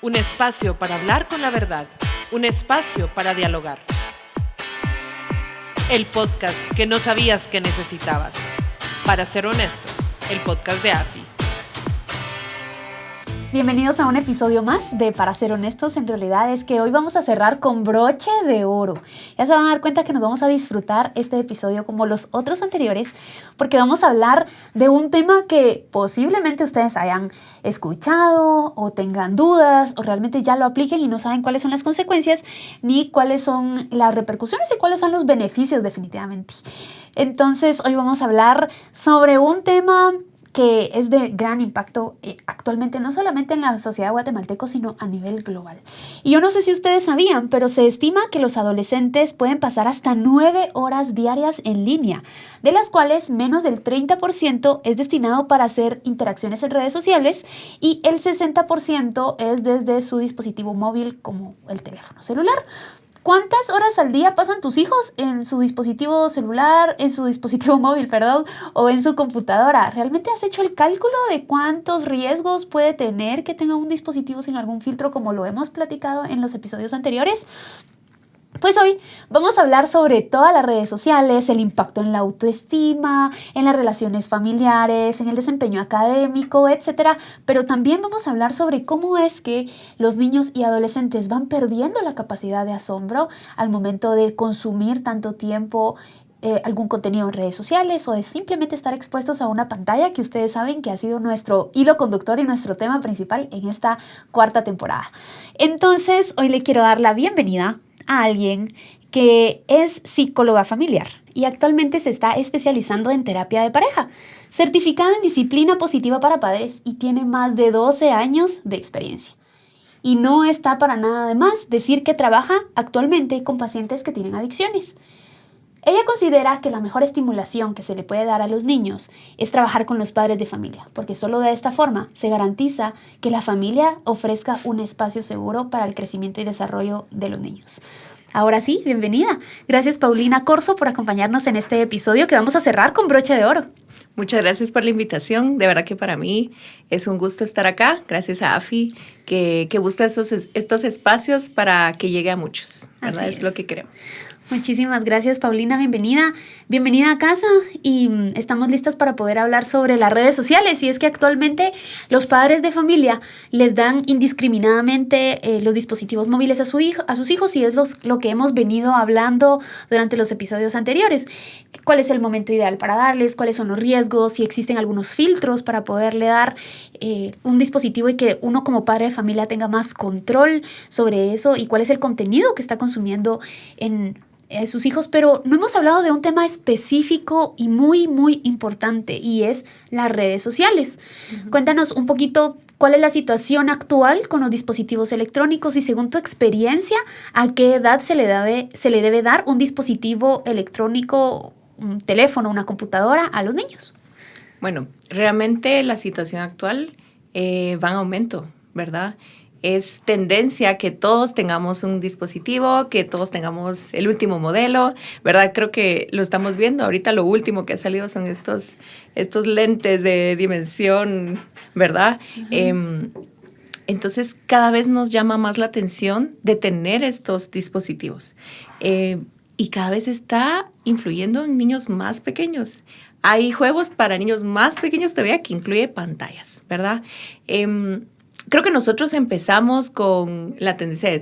Un espacio para hablar con la verdad, un espacio para dialogar. El podcast que no sabías que necesitabas. Para ser honestos, el podcast de AFI. Bienvenidos a un episodio más de Para ser honestos. En realidad es que hoy vamos a cerrar con broche de oro. Ya se van a dar cuenta que nos vamos a disfrutar este episodio como los otros anteriores, porque vamos a hablar de un tema que posiblemente ustedes hayan escuchado o tengan dudas o realmente ya lo apliquen y no saben cuáles son las consecuencias ni cuáles son las repercusiones y cuáles son los beneficios definitivamente. Entonces hoy vamos a hablar sobre un tema que es de gran impacto actualmente, no solamente en la sociedad guatemalteca, sino a nivel global. Y yo no sé si ustedes sabían, pero se estima que los adolescentes pueden pasar hasta 9 horas diarias en línea, de las cuales menos del 30% es destinado para hacer interacciones en redes sociales y el 60% es desde su dispositivo móvil como el teléfono celular. ¿Cuántas horas al día pasan tus hijos en su dispositivo celular, en su dispositivo móvil, o en su computadora? ¿Realmente has hecho el cálculo de cuántos riesgos puede tener que tenga un dispositivo sin algún filtro, como lo hemos platicado en los episodios anteriores? Pues hoy vamos a hablar sobre todas las redes sociales, el impacto en la autoestima, en las relaciones familiares, en el desempeño académico, etc. Pero también vamos a hablar sobre cómo es que los niños y adolescentes van perdiendo la capacidad de asombro al momento de consumir tanto tiempo algún contenido en redes sociales o de simplemente estar expuestos a una pantalla que ustedes saben que ha sido nuestro hilo conductor y nuestro tema principal en esta cuarta temporada. Entonces, hoy le quiero dar la bienvenida a alguien que es psicóloga familiar y actualmente se está especializando en terapia de pareja, certificada en disciplina positiva para padres y tiene más de 12 años de experiencia. Y no está para nada de más decir que trabaja actualmente con pacientes que tienen adicciones. Ella considera que la mejor estimulación que se le puede dar a los niños es trabajar con los padres de familia, porque solo de esta forma se garantiza que la familia ofrezca un espacio seguro para el crecimiento y desarrollo de los niños. Ahora sí, bienvenida. Gracias, Paulina Corzo, por acompañarnos en este episodio que vamos a cerrar con broche de oro. Muchas gracias por la invitación. De verdad que para mí es un gusto estar acá. Gracias a AFI que busca estos espacios para que llegue a muchos. ¿Verdad? Es lo que queremos. Muchísimas gracias, Paulina, bienvenida a casa y estamos listas para poder hablar sobre las redes sociales. Y es que actualmente los padres de familia les dan indiscriminadamente los dispositivos móviles a sus hijos y es lo que hemos venido hablando durante los episodios anteriores. ¿Cuál es el momento ideal para darles? ¿Cuáles son los riesgos? Si existen algunos filtros para poderle dar un dispositivo y que uno como padre de familia tenga más control sobre eso y cuál es el contenido que está consumiendo en sus hijos, pero no hemos hablado de un tema específico y muy, muy importante y es las redes sociales. Uh-huh. Cuéntanos un poquito cuál es la situación actual con los dispositivos electrónicos y según tu experiencia, ¿a qué edad se le debe dar un dispositivo electrónico, un teléfono, una computadora a los niños? Bueno, realmente la situación actual va en aumento, ¿verdad? Es tendencia que todos tengamos un dispositivo, que todos tengamos el último modelo, ¿verdad? Creo que lo estamos viendo. Ahorita lo último que ha salido son estos lentes de dimensión, ¿verdad? Uh-huh. Entonces, cada vez nos llama más la atención de tener estos dispositivos. Y cada vez está influyendo en niños más pequeños. Hay juegos para niños más pequeños todavía que incluye pantallas, ¿verdad? Creo que nosotros empezamos con la tendencia de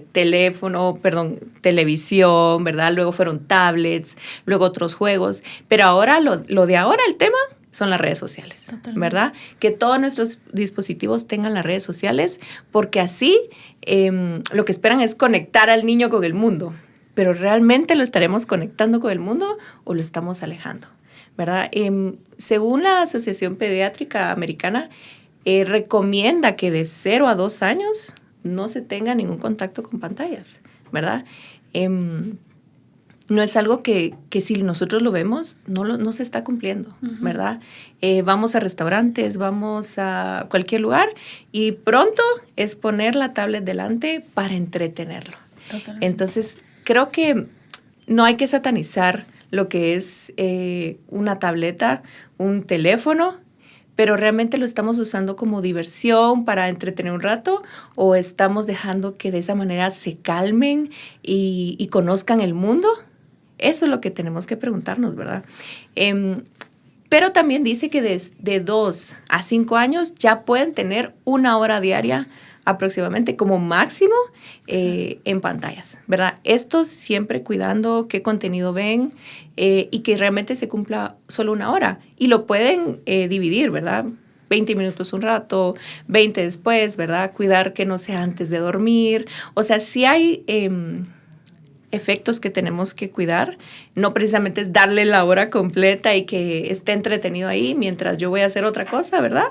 televisión, ¿verdad? Luego fueron tablets, luego otros juegos. Pero ahora, lo de ahora, el tema son las redes sociales, totalmente. ¿Verdad? Que todos nuestros dispositivos tengan las redes sociales, porque así lo que esperan es conectar al niño con el mundo. Pero ¿realmente lo estaremos conectando con el mundo o lo estamos alejando? ¿Verdad? Según la Asociación Pediátrica Americana, recomienda que de 0 a 2 años no se tenga ningún contacto con pantallas, ¿verdad? No es algo que si nosotros lo vemos, no se está cumpliendo, uh-huh. ¿Verdad? Vamos a restaurantes, vamos a cualquier lugar y pronto es poner la tablet delante para entretenerlo. Totalmente. Entonces, creo que no hay que satanizar lo que es una tableta, un teléfono, pero realmente lo estamos usando como diversión para entretener un rato o estamos dejando que de esa manera se calmen y conozcan el mundo. Eso es lo que tenemos que preguntarnos, ¿verdad? Pero también dice que de 2 a 5 años ya pueden tener 1 hora diaria aproximadamente como máximo en pantallas, ¿verdad? Esto siempre cuidando qué contenido ven y que realmente se cumpla solo 1 hora. Y lo pueden dividir, ¿verdad? 20 minutos un rato, 20 después, ¿verdad? Cuidar que no sea antes de dormir. O sea, sí hay efectos que tenemos que cuidar. No precisamente es darle la hora completa y que esté entretenido ahí mientras yo voy a hacer otra cosa, ¿verdad?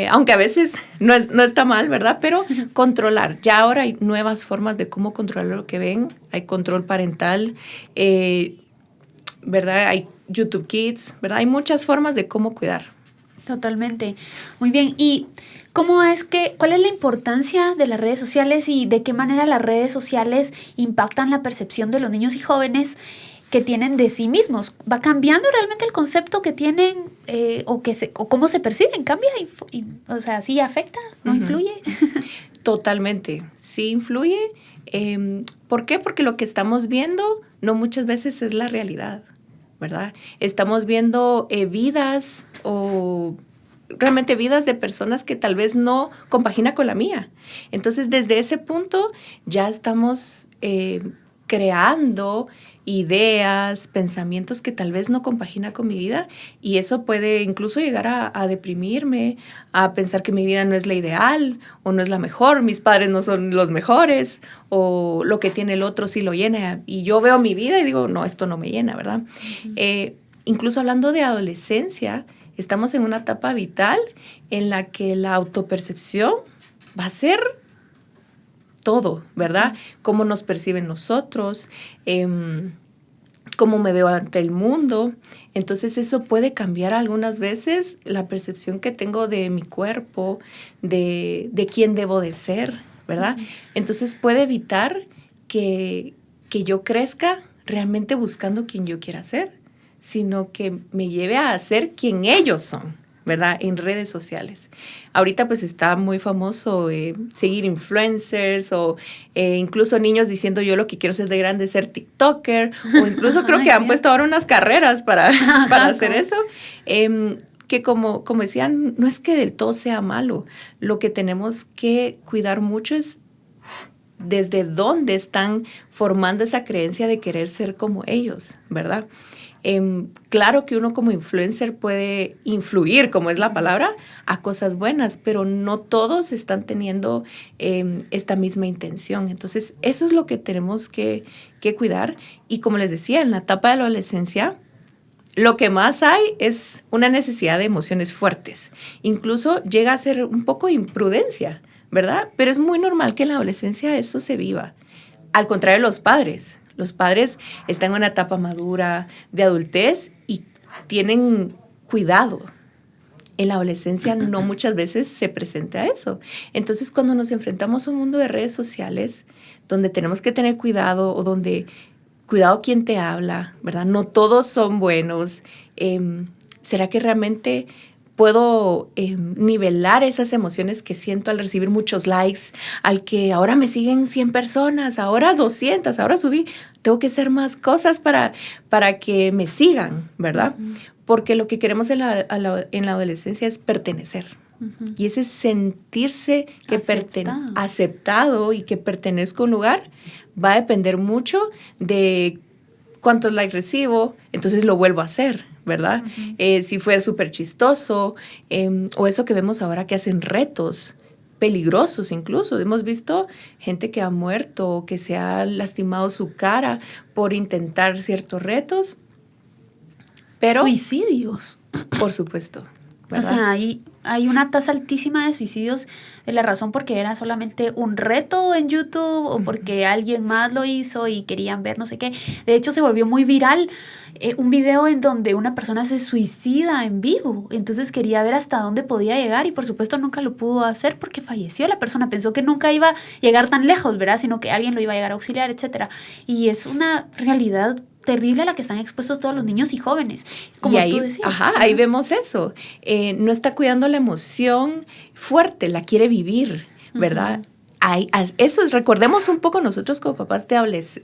Aunque a veces no está mal, ¿verdad? Pero controlar. Ya ahora hay nuevas formas de cómo controlar lo que ven. Hay control parental, ¿verdad? Hay YouTube Kids, ¿verdad? Hay muchas formas de cómo cuidar. Totalmente. Muy bien. ¿Y cuál es la importancia de las redes sociales y de qué manera las redes sociales impactan la percepción de los niños y jóvenes que tienen de sí mismos? ¿Va cambiando realmente el concepto que tienen o cómo se perciben? ¿Cambia? O sea, ¿sí afecta? ¿No influye? Totalmente. Sí influye. ¿Por qué? Porque lo que estamos viendo no muchas veces es la realidad, ¿verdad? Estamos viendo vidas o realmente vidas de personas que tal vez no compagina con la mía. Entonces, desde ese punto ya estamos creando ideas, pensamientos que tal vez no compagina con mi vida y eso puede incluso llegar a deprimirme, a pensar que mi vida no es la ideal o no es la mejor, mis padres no son los mejores o lo que tiene el otro sí lo llena y yo veo mi vida y digo, no, esto no me llena, ¿verdad? Uh-huh. Incluso hablando de adolescencia, estamos en una etapa vital en la que la autopercepción va a ser todo, ¿verdad? Cómo nos perciben nosotros, cómo me veo ante el mundo. Entonces eso puede cambiar algunas veces la percepción que tengo de mi cuerpo, de quién debo de ser, ¿verdad? Entonces puede evitar que yo crezca realmente buscando quién yo quiera ser, sino que me lleve a ser quien ellos son, ¿verdad? En redes sociales. Ahorita pues está muy famoso seguir influencers o incluso niños diciendo yo lo que quiero ser de grande es ser TikToker o incluso creo que han puesto ahora unas carreras para hacer eso. Que como decían, no es que del todo sea malo. Lo que tenemos que cuidar mucho es desde dónde están formando esa creencia de querer ser como ellos, ¿verdad? Claro que uno como influencer puede influir, como es la palabra, a cosas buenas, pero no todos están teniendo esta misma intención. Entonces, eso es lo que tenemos que cuidar. Y como les decía, en la etapa de la adolescencia, lo que más hay es una necesidad de emociones fuertes. Incluso llega a ser un poco imprudencia, ¿verdad? Pero es muy normal que en la adolescencia eso se viva. Al contrario de los padres. Los padres están en una etapa madura de adultez y tienen cuidado. En la adolescencia no muchas veces se presenta eso. Entonces, cuando nos enfrentamos a un mundo de redes sociales, donde tenemos que tener cuidado o donde cuidado quién te habla, ¿verdad? No todos son buenos. ¿Será que realmente puedo nivelar esas emociones que siento al recibir muchos likes, al que ahora me siguen 100 personas, ahora 200, ahora subí? Tengo que hacer más cosas para que me sigan, ¿verdad? Uh-huh. Porque lo que queremos en la adolescencia es pertenecer. Uh-huh. Y ese sentirse que aceptado y que pertenezco a un lugar va a depender mucho de cuántos likes recibo, entonces lo vuelvo a hacer, ¿verdad? Uh-huh. Si fue súper chistoso, o eso que vemos ahora que hacen retos peligrosos incluso. Hemos visto gente que ha muerto, que se ha lastimado su cara por intentar ciertos retos. Pero, suicidios. Por supuesto, ¿verdad? O sea, hay una tasa altísima de suicidios de la razón porque era solamente un reto en YouTube o porque alguien más lo hizo y querían ver no sé qué. De hecho, se volvió muy viral un video en donde una persona se suicida en vivo. Entonces quería ver hasta dónde podía llegar y por supuesto nunca lo pudo hacer porque falleció la persona. Pensó que nunca iba a llegar tan lejos, ¿verdad? Sino que alguien lo iba a llegar a auxiliar, etc. Y es una realidad terrible a la que están expuestos todos los niños y jóvenes, como y ahí, tú decías. ahí vemos eso. No está cuidando la emoción fuerte, la quiere vivir, ¿verdad? Eso es, recordemos un poco nosotros como papás de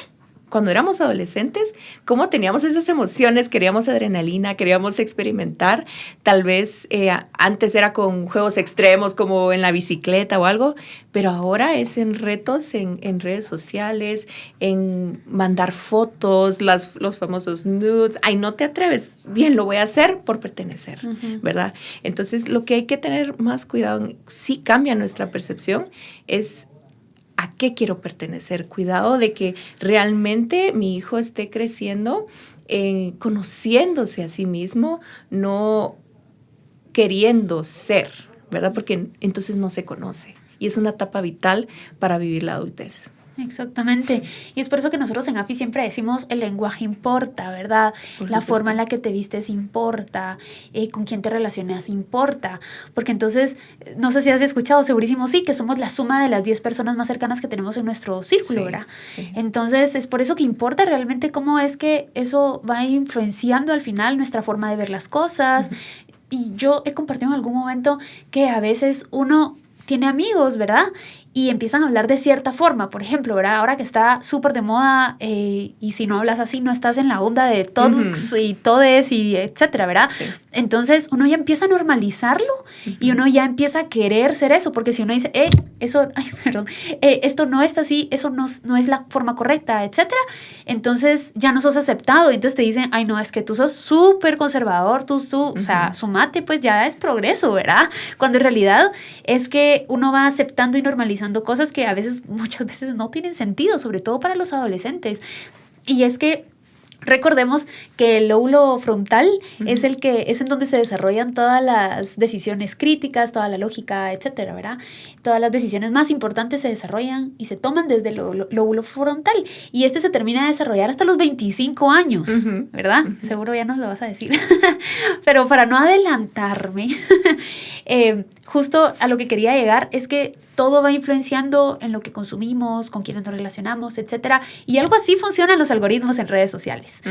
cuando éramos adolescentes, cómo teníamos esas emociones, queríamos adrenalina, queríamos experimentar. Tal vez antes era con juegos extremos como en la bicicleta o algo, pero ahora es en retos en redes sociales, en mandar fotos, los famosos nudes. Ay, no te atreves. Bien, lo voy a hacer por pertenecer, ¿verdad? Entonces, lo que hay que tener más cuidado, sí cambia nuestra percepción, es ¿a qué quiero pertenecer? Cuidado de que realmente mi hijo esté creciendo, conociéndose a sí mismo, no queriendo ser, ¿verdad? Porque entonces no se conoce. Y es una etapa vital para vivir la adultez. Exactamente. Y es por eso que nosotros en AFI siempre decimos el lenguaje importa, ¿verdad? La forma en la que te vistes importa, con quién te relacionas importa. Porque entonces, no sé si has escuchado, segurísimo sí, que somos la suma de las 10 personas más cercanas que tenemos en nuestro círculo, ¿verdad? Sí. Entonces, es por eso que importa realmente cómo es que eso va influenciando al final nuestra forma de ver las cosas. Y yo he compartido en algún momento que a veces uno tiene amigos, ¿verdad? Y empiezan a hablar de cierta forma, por ejemplo, ¿verdad? Ahora que está súper de moda y si no hablas así, no estás en la onda de todos y todes y etcétera, ¿verdad? Sí. Entonces uno ya empieza a normalizarlo y uno ya empieza a querer ser eso, porque si uno dice, esto no está así, eso no es la forma correcta, etcétera, entonces ya no sos aceptado, entonces te dicen, ay no, es que tú sos súper conservador, o sea, sumate, pues ya es progreso, ¿verdad? Cuando en realidad es que uno va aceptando y normalizando cosas que muchas veces no tienen sentido, sobre todo para los adolescentes. Y es que recordemos que el lóbulo frontal es en donde se desarrollan todas las decisiones críticas, toda la lógica, etcétera, ¿verdad? Todas las decisiones más importantes se desarrollan y se toman desde el lóbulo frontal. Y se termina de desarrollar hasta los 25 años, ¿verdad? Seguro ya nos lo vas a decir. Pero para no adelantarme, justo a lo que quería llegar es que todo va influenciando en lo que consumimos, con quienes nos relacionamos, etcétera. Y algo así funcionan los algoritmos en redes sociales.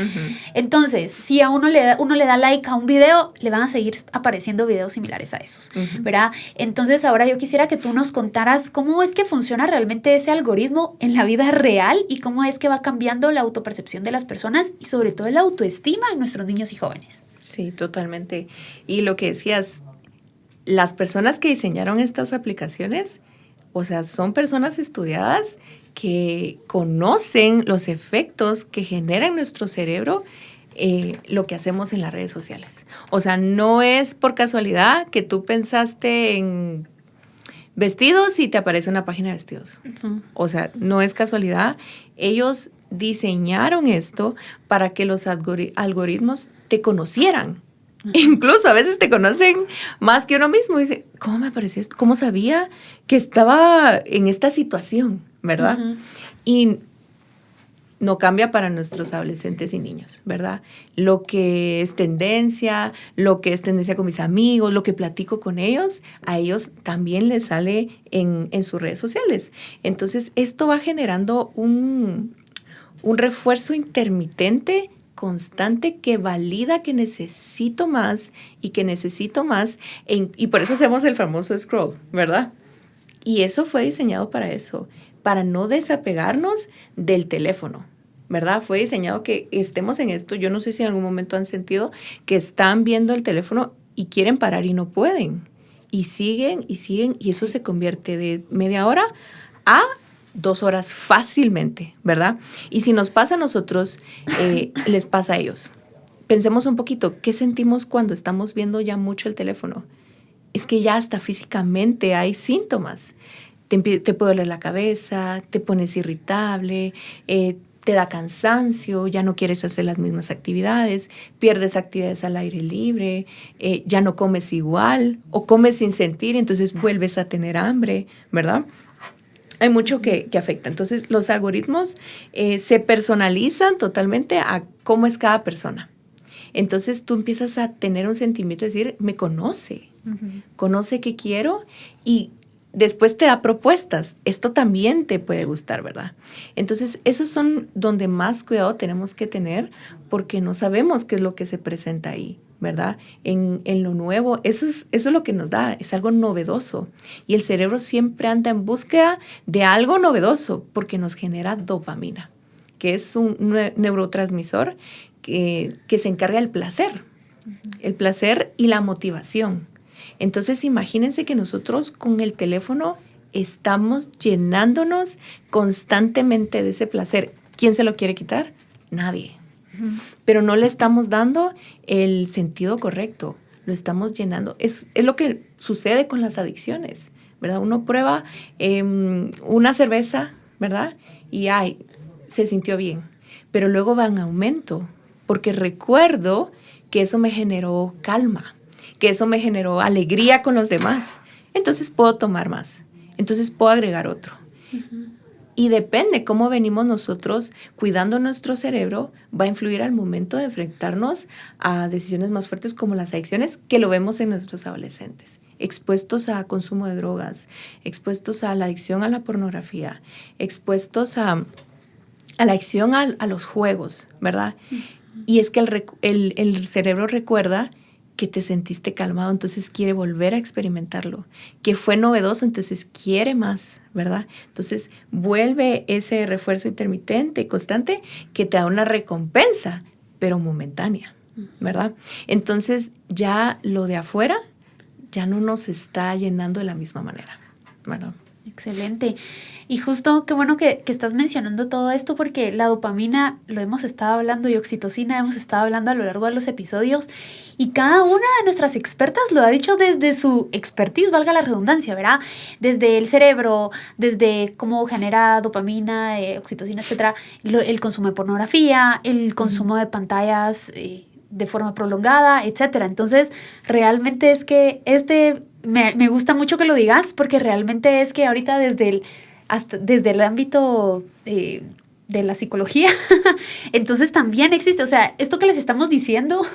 Entonces, si a uno le da like a un video, le van a seguir apareciendo videos similares a esos, ¿verdad? Entonces, ahora yo quisiera que tú nos contaras cómo es que funciona realmente ese algoritmo en la vida real y cómo es que va cambiando la autopercepción de las personas y sobre todo la autoestima en nuestros niños y jóvenes. Sí, totalmente. Y lo que decías, las personas que diseñaron estas aplicaciones, o sea, son personas estudiadas que conocen los efectos que genera en nuestro cerebro lo que hacemos en las redes sociales. O sea, no es por casualidad que tú pensaste en vestidos y te aparece una página de vestidos. O sea, no es casualidad. Ellos diseñaron esto para que los algoritmos te conocieran. Incluso a veces te conocen más que uno mismo. Dice, ¿cómo me pareció esto? ¿Cómo sabía que estaba en esta situación? ¿Verdad? Y no cambia para nuestros adolescentes y niños, ¿verdad? Lo que es tendencia con mis amigos, lo que platico con ellos, a ellos también les sale en sus redes sociales. Entonces, esto va generando un refuerzo intermitente constante que valida que necesito más y que necesito más y por eso hacemos el famoso scroll, ¿verdad? Y eso fue diseñado para eso, para no desapegarnos del teléfono, ¿verdad? Fue diseñado que estemos en esto. Yo no sé si en algún momento han sentido que están viendo el teléfono y quieren parar y no pueden. Y siguen y eso se convierte de media hora a 2 horas fácilmente, ¿verdad? Y si nos pasa a nosotros, les pasa a ellos. Pensemos un poquito, ¿qué sentimos cuando estamos viendo ya mucho el teléfono? Es que ya hasta físicamente hay síntomas. Te puede doler la cabeza, te pones irritable, te da cansancio, ya no quieres hacer las mismas actividades, pierdes actividades al aire libre, ya no comes igual o comes sin sentir, entonces vuelves a tener hambre, ¿verdad? Hay mucho que afecta. Entonces, los algoritmos se personalizan totalmente a cómo es cada persona. Entonces, tú empiezas a tener un sentimiento de decir, me conoce, conoce qué quiero y después te da propuestas. Esto también te puede gustar, ¿verdad? Entonces, esos son donde más cuidado tenemos que tener porque no sabemos qué es lo que se presenta ahí, ¿verdad? En lo nuevo, eso es lo que nos da, es algo novedoso. Y el cerebro siempre anda en búsqueda de algo novedoso porque nos genera dopamina, que es un neurotransmisor que se encarga del placer, el placer y la motivación. Entonces, imagínense que nosotros con el teléfono estamos llenándonos constantemente de ese placer. ¿Quién se lo quiere quitar? Nadie. Pero no le estamos dando el sentido correcto, lo estamos llenando. Es lo que sucede con las adicciones, ¿verdad? Uno prueba una cerveza, ¿verdad? Y se sintió bien, pero luego va en aumento, porque recuerdo que eso me generó calma, que eso me generó alegría con los demás. Entonces puedo tomar más, entonces puedo agregar otro. Y depende cómo venimos nosotros cuidando nuestro cerebro, va a influir al momento de enfrentarnos a decisiones más fuertes como las adicciones, que lo vemos en nuestros adolescentes, expuestos a consumo de drogas, expuestos a la adicción a la pornografía, expuestos a la adicción a los juegos, ¿verdad? Y es que el cerebro recuerda que te sentiste calmado, entonces quiere volver a experimentarlo, que fue novedoso, entonces quiere más, ¿verdad? Entonces vuelve ese refuerzo intermitente, constante, que te da una recompensa, pero momentánea, ¿verdad? Entonces ya lo de afuera ya no nos está llenando de la misma manera, ¿verdad? Excelente. Y justo qué bueno que estás mencionando todo esto porque la dopamina lo hemos estado hablando y oxitocina hemos estado hablando a lo largo de los episodios y cada una de nuestras expertas lo ha dicho desde su expertise, valga la redundancia, ¿verdad? Desde el cerebro, desde cómo genera dopamina, oxitocina, etcétera, el consumo de pornografía, el consumo de pantallas de forma prolongada, etcétera. Entonces, realmente es que me gusta mucho que lo digas porque realmente es que ahorita desde el ámbito de la psicología, entonces también existe, o sea, esto que les estamos diciendo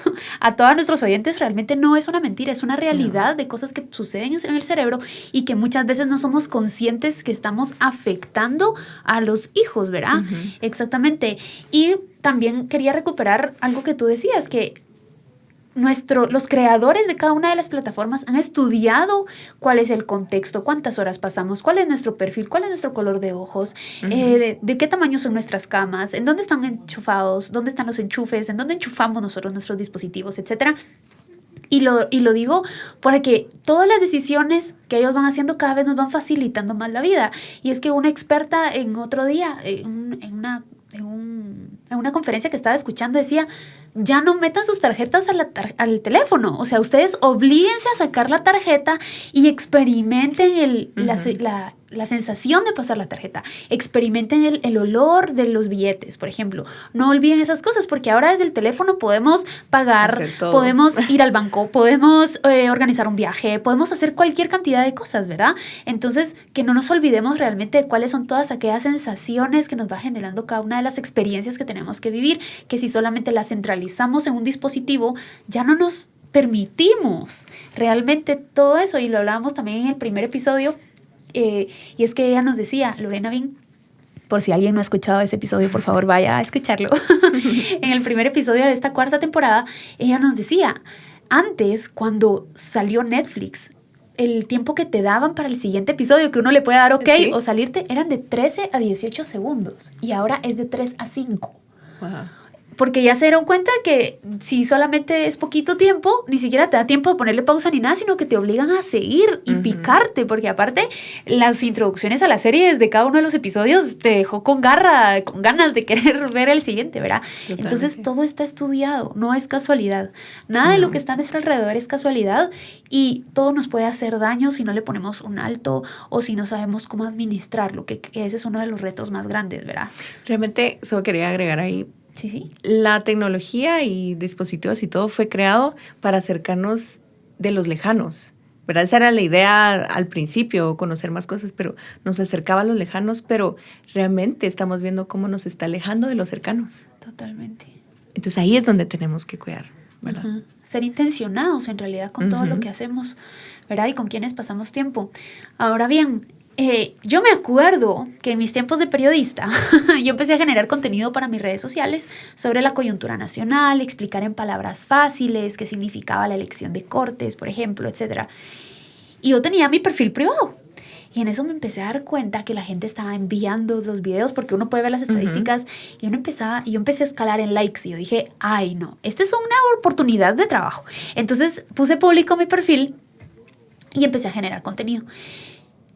a todos nuestros oyentes realmente no es una mentira, es una realidad de cosas que suceden en el cerebro y que muchas veces no somos conscientes que estamos afectando a los hijos, ¿verdad? Exactamente. Y también quería recuperar algo que tú decías, que los creadores de cada una de las plataformas han estudiado cuál es el contexto, cuántas horas pasamos, cuál es nuestro perfil, cuál es nuestro color de ojos, de qué tamaño son nuestras camas, en dónde están enchufados, dónde están los enchufes, en dónde enchufamos nosotros nuestros dispositivos, etcétera. Y lo digo porque todas las decisiones que ellos van haciendo cada vez nos van facilitando más la vida. Y es que una experta en otro día, en una conferencia que estaba escuchando, decía, ya no metan sus tarjetas al teléfono. O sea, ustedes oblíguense a sacar la tarjeta y experimenten la sensación de pasar la tarjeta. Experimenten el olor de los billetes, por ejemplo. No olviden esas cosas porque ahora desde el teléfono podemos pagar, podemos ir al banco, podemos organizar un viaje, podemos hacer cualquier cantidad de cosas, ¿verdad? Entonces, que no nos olvidemos realmente de cuáles son todas aquellas sensaciones que nos va generando cada una de las experiencias que tenemos que vivir, que si solamente las centralizamos en un dispositivo, ya no nos permitimos realmente todo eso. Y lo hablábamos también en el primer episodio, y es que ella nos decía, Lorena Bin, por si alguien no ha escuchado ese episodio, por favor vaya a escucharlo. En el primer episodio de esta 4ª temporada, ella nos decía, antes cuando salió Netflix, el tiempo que te daban para el siguiente episodio, que uno le puede dar ok ¿sí? o salirte, eran de 13 a 18 segundos y ahora es de 3 a 5. Wow. Porque ya se dieron cuenta que si solamente es poquito tiempo, ni siquiera te da tiempo de ponerle pausa ni nada, sino que te obligan a seguir y picarte, porque aparte las introducciones a la serie desde cada uno de los episodios te dejó con ganas de querer ver el siguiente, ¿verdad? Totalmente. Entonces todo está estudiado, no es casualidad. Nada de lo que está a nuestro alrededor es casualidad y todo nos puede hacer daño si no le ponemos un alto o si no sabemos cómo administrarlo, que ese es uno de los retos más grandes, ¿verdad? Realmente solo quería agregar ahí, sí. La tecnología y dispositivos y todo fue creado para acercarnos de los lejanos, ¿verdad? Esa era la idea al principio, conocer más cosas, pero nos acercaba a los lejanos, pero realmente estamos viendo cómo nos está alejando de los cercanos. Totalmente. Entonces ahí es donde tenemos que cuidar, ¿verdad? Ser intencionados en realidad con todo lo que hacemos, ¿verdad? Y con quienes pasamos tiempo. Ahora bien, yo me acuerdo que en mis tiempos de periodista yo empecé a generar contenido para mis redes sociales sobre la coyuntura nacional, explicar en palabras fáciles qué significaba la elección de Cortes, por ejemplo, etc. Y yo tenía mi perfil privado. Y en eso me empecé a dar cuenta que la gente estaba enviando los videos, porque uno puede ver las estadísticas, y yo empecé a escalar en likes, y yo dije, ay no, esta es una oportunidad de trabajo. Entonces puse público mi perfil y empecé a generar contenido.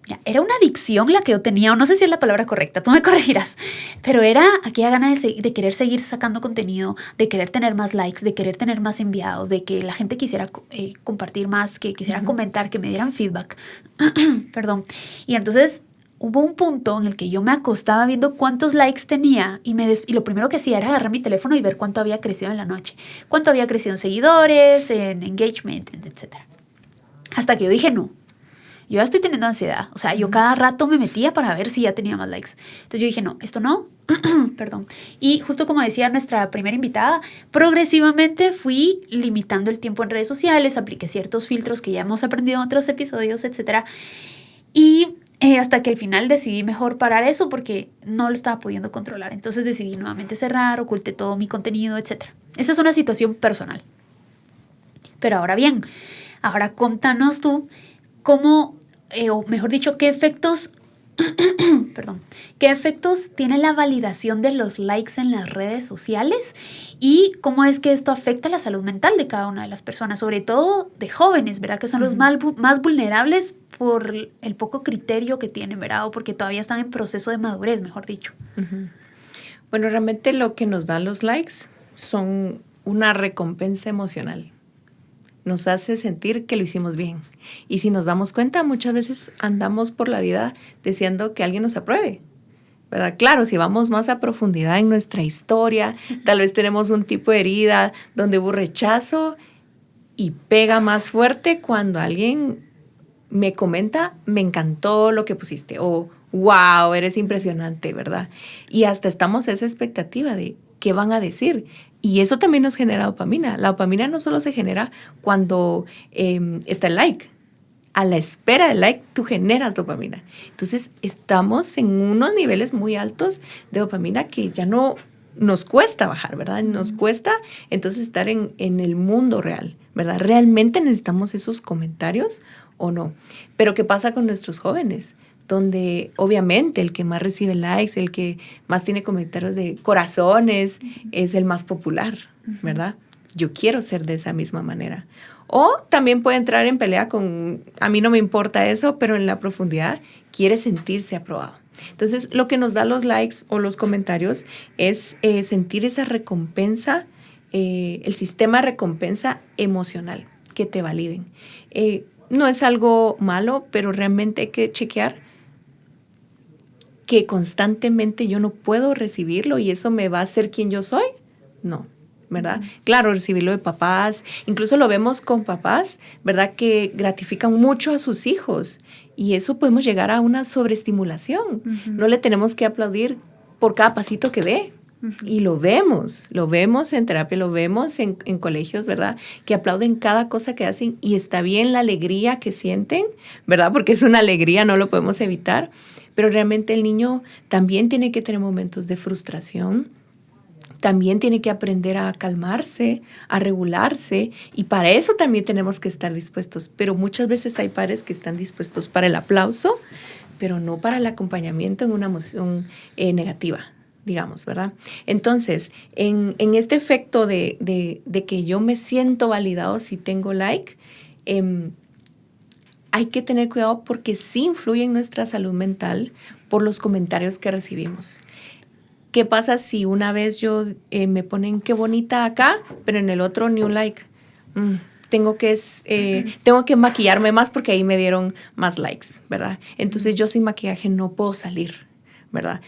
Mira, era una adicción la que yo tenía, o no sé si es la palabra correcta, tú me corregirás, pero era aquella gana de querer seguir sacando contenido, de querer tener más likes, de querer tener más enviados, de que la gente quisiera compartir más, que quisiera comentar, que me dieran feedback. Perdón. Y entonces hubo un punto en el que yo me acostaba viendo cuántos likes tenía y lo primero que hacía era agarrar mi teléfono y ver cuánto había crecido en la noche, cuánto había crecido en seguidores, en engagement, etc. Hasta que yo dije, no, yo ya estoy teniendo ansiedad. O sea, yo cada rato me metía para ver si ya tenía más likes. Entonces yo dije, no, esto no. Perdón. Y justo como decía nuestra primera invitada, progresivamente fui limitando el tiempo en redes sociales, apliqué ciertos filtros que ya hemos aprendido en otros episodios, etc. Y hasta que al final decidí mejor parar eso porque no lo estaba pudiendo controlar. Entonces decidí nuevamente cerrar, oculté todo mi contenido, etc. Esa es una situación personal. Pero ahora bien, ahora contanos tú cómo, o mejor dicho, qué efectos tiene la validación de los likes en las redes sociales y cómo es que esto afecta la salud mental de cada una de las personas, sobre todo de jóvenes, ¿verdad? Que son los más vulnerables por el poco criterio que tienen, ¿verdad? O porque todavía están en proceso de madurez, mejor dicho. Bueno, realmente lo que nos dan los likes son una recompensa emocional. Nos hace sentir que lo hicimos bien. Y si nos damos cuenta, muchas veces andamos por la vida deseando que alguien nos apruebe, ¿verdad? Claro, si vamos más a profundidad en nuestra historia, tal vez tenemos un tipo de herida donde hubo rechazo y pega más fuerte cuando alguien me comenta, me encantó lo que pusiste, o wow, eres impresionante, ¿verdad? Y hasta estamos a esa expectativa de qué van a decir. Y eso también nos genera dopamina. La dopamina no solo se genera cuando está el like. A la espera del like, tú generas dopamina. Entonces, estamos en unos niveles muy altos de dopamina que ya no nos cuesta bajar, ¿verdad? Nos cuesta entonces estar en el mundo real, ¿verdad? ¿Realmente necesitamos esos comentarios o no? Pero ¿qué pasa con nuestros jóvenes? Donde obviamente el que más recibe likes, el que más tiene comentarios de corazones, es el más popular, ¿verdad? Yo quiero ser de esa misma manera. O también puede entrar en pelea con, a mí no me importa eso, pero en la profundidad quiere sentirse aprobado. Entonces, lo que nos da los likes o los comentarios es sentir esa recompensa, el sistema de recompensa emocional, que te validen. No es algo malo, pero realmente hay que chequear que constantemente yo no puedo recibirlo y eso me va a hacer quien yo soy. No, ¿verdad? Claro, recibirlo de papás, incluso lo vemos con papás, ¿verdad? Que gratifican mucho a sus hijos y eso podemos llegar a una sobreestimulación. No le tenemos que aplaudir por cada pasito que dé. Y lo vemos en terapia, lo vemos en colegios, ¿verdad? Que aplauden cada cosa que hacen y está bien la alegría que sienten, ¿verdad? Porque es una alegría, no lo podemos evitar. Pero realmente el niño también tiene que tener momentos de frustración, también tiene que aprender a calmarse, a regularse, y para eso también tenemos que estar dispuestos. Pero muchas veces hay padres que están dispuestos para el aplauso, pero no para el acompañamiento en una emoción negativa, digamos, ¿verdad? Entonces, en este efecto de que yo me siento validado si tengo like, hay que tener cuidado porque sí influye en nuestra salud mental por los comentarios que recibimos. ¿Qué pasa si una vez me ponen qué bonita acá, pero en el otro ni un like? Tengo que maquillarme más porque ahí me dieron más likes, ¿verdad? Entonces yo sin maquillaje no puedo salir, ¿verdad?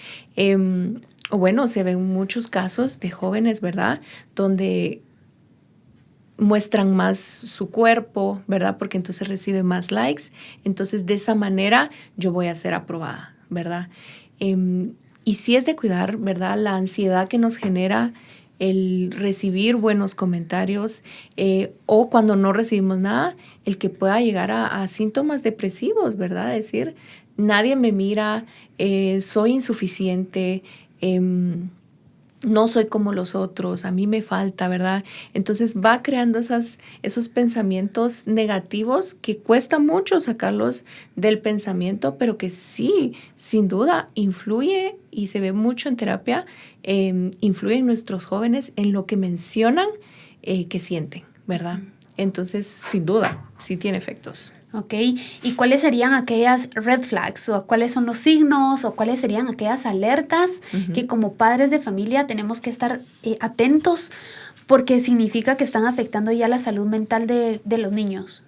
O bueno, se ven muchos casos de jóvenes, ¿verdad? Donde muestran más su cuerpo, ¿verdad? Porque entonces recibe más likes. Entonces, de esa manera yo voy a ser aprobada, ¿verdad? Y sí es de cuidar, ¿verdad? La ansiedad que nos genera el recibir buenos comentarios o cuando no recibimos nada, el que pueda llegar a síntomas depresivos, ¿verdad? Es decir, nadie me mira, soy insuficiente, no soy como los otros, a mí me falta, ¿verdad? Entonces va creando esos pensamientos negativos que cuesta mucho sacarlos del pensamiento, pero que sí, sin duda, influye y se ve mucho en terapia, influye en nuestros jóvenes en lo que mencionan que sienten, ¿verdad? Entonces, sin duda, sí tiene efectos. Ok, ¿y cuáles serían aquellas red flags o cuáles son los signos o cuáles serían aquellas alertas que como padres de familia tenemos que estar atentos porque significa que están afectando ya la salud mental de los niños?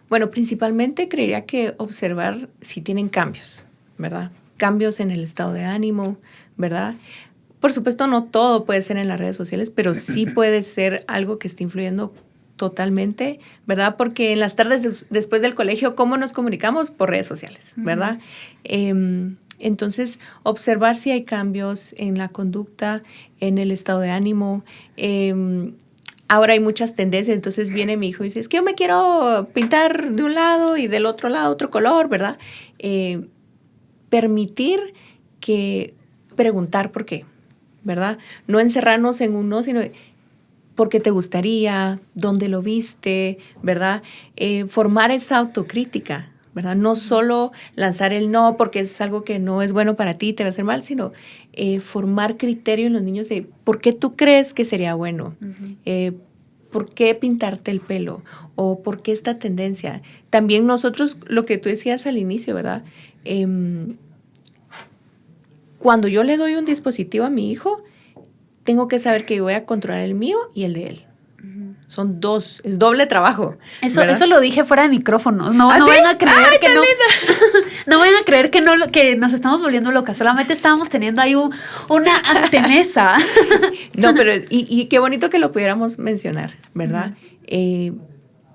Bueno, principalmente creería que observar si tienen cambios, ¿verdad? Cambios en el estado de ánimo, ¿verdad? Por supuesto, no todo puede ser en las redes sociales, pero sí puede ser algo que esté influyendo totalmente, ¿verdad? Porque en las tardes después del colegio, ¿cómo nos comunicamos? Por redes sociales, ¿verdad? Entonces, observar si hay cambios en la conducta, en el estado de ánimo. Ahora hay muchas tendencias, entonces viene mi hijo y dice, es que yo me quiero pintar de un lado y del otro lado otro color, ¿verdad? Permitir que preguntar por qué, ¿verdad? No encerrarnos en un no, sino por qué te gustaría, dónde lo viste, ¿verdad? Formar esa autocrítica, ¿verdad? No solo lanzar el no porque es algo que no es bueno para ti, te va a hacer mal, sino formar criterio en los niños de por qué tú crees que sería bueno, por qué pintarte el pelo o por qué esta tendencia. También nosotros, lo que tú decías al inicio, ¿verdad? Cuando yo le doy un dispositivo a mi hijo, tengo que saber que yo voy a controlar el mío y el de él. Son dos, es doble trabajo. Eso lo dije fuera de micrófonos. No, ¿Ah, no sí? vayan a creer ¡Ay, que qué no. linda! No vayan a creer que nos estamos volviendo locas. Solamente estábamos teniendo ahí una antemesa. No, pero y qué bonito que lo pudiéramos mencionar, ¿verdad?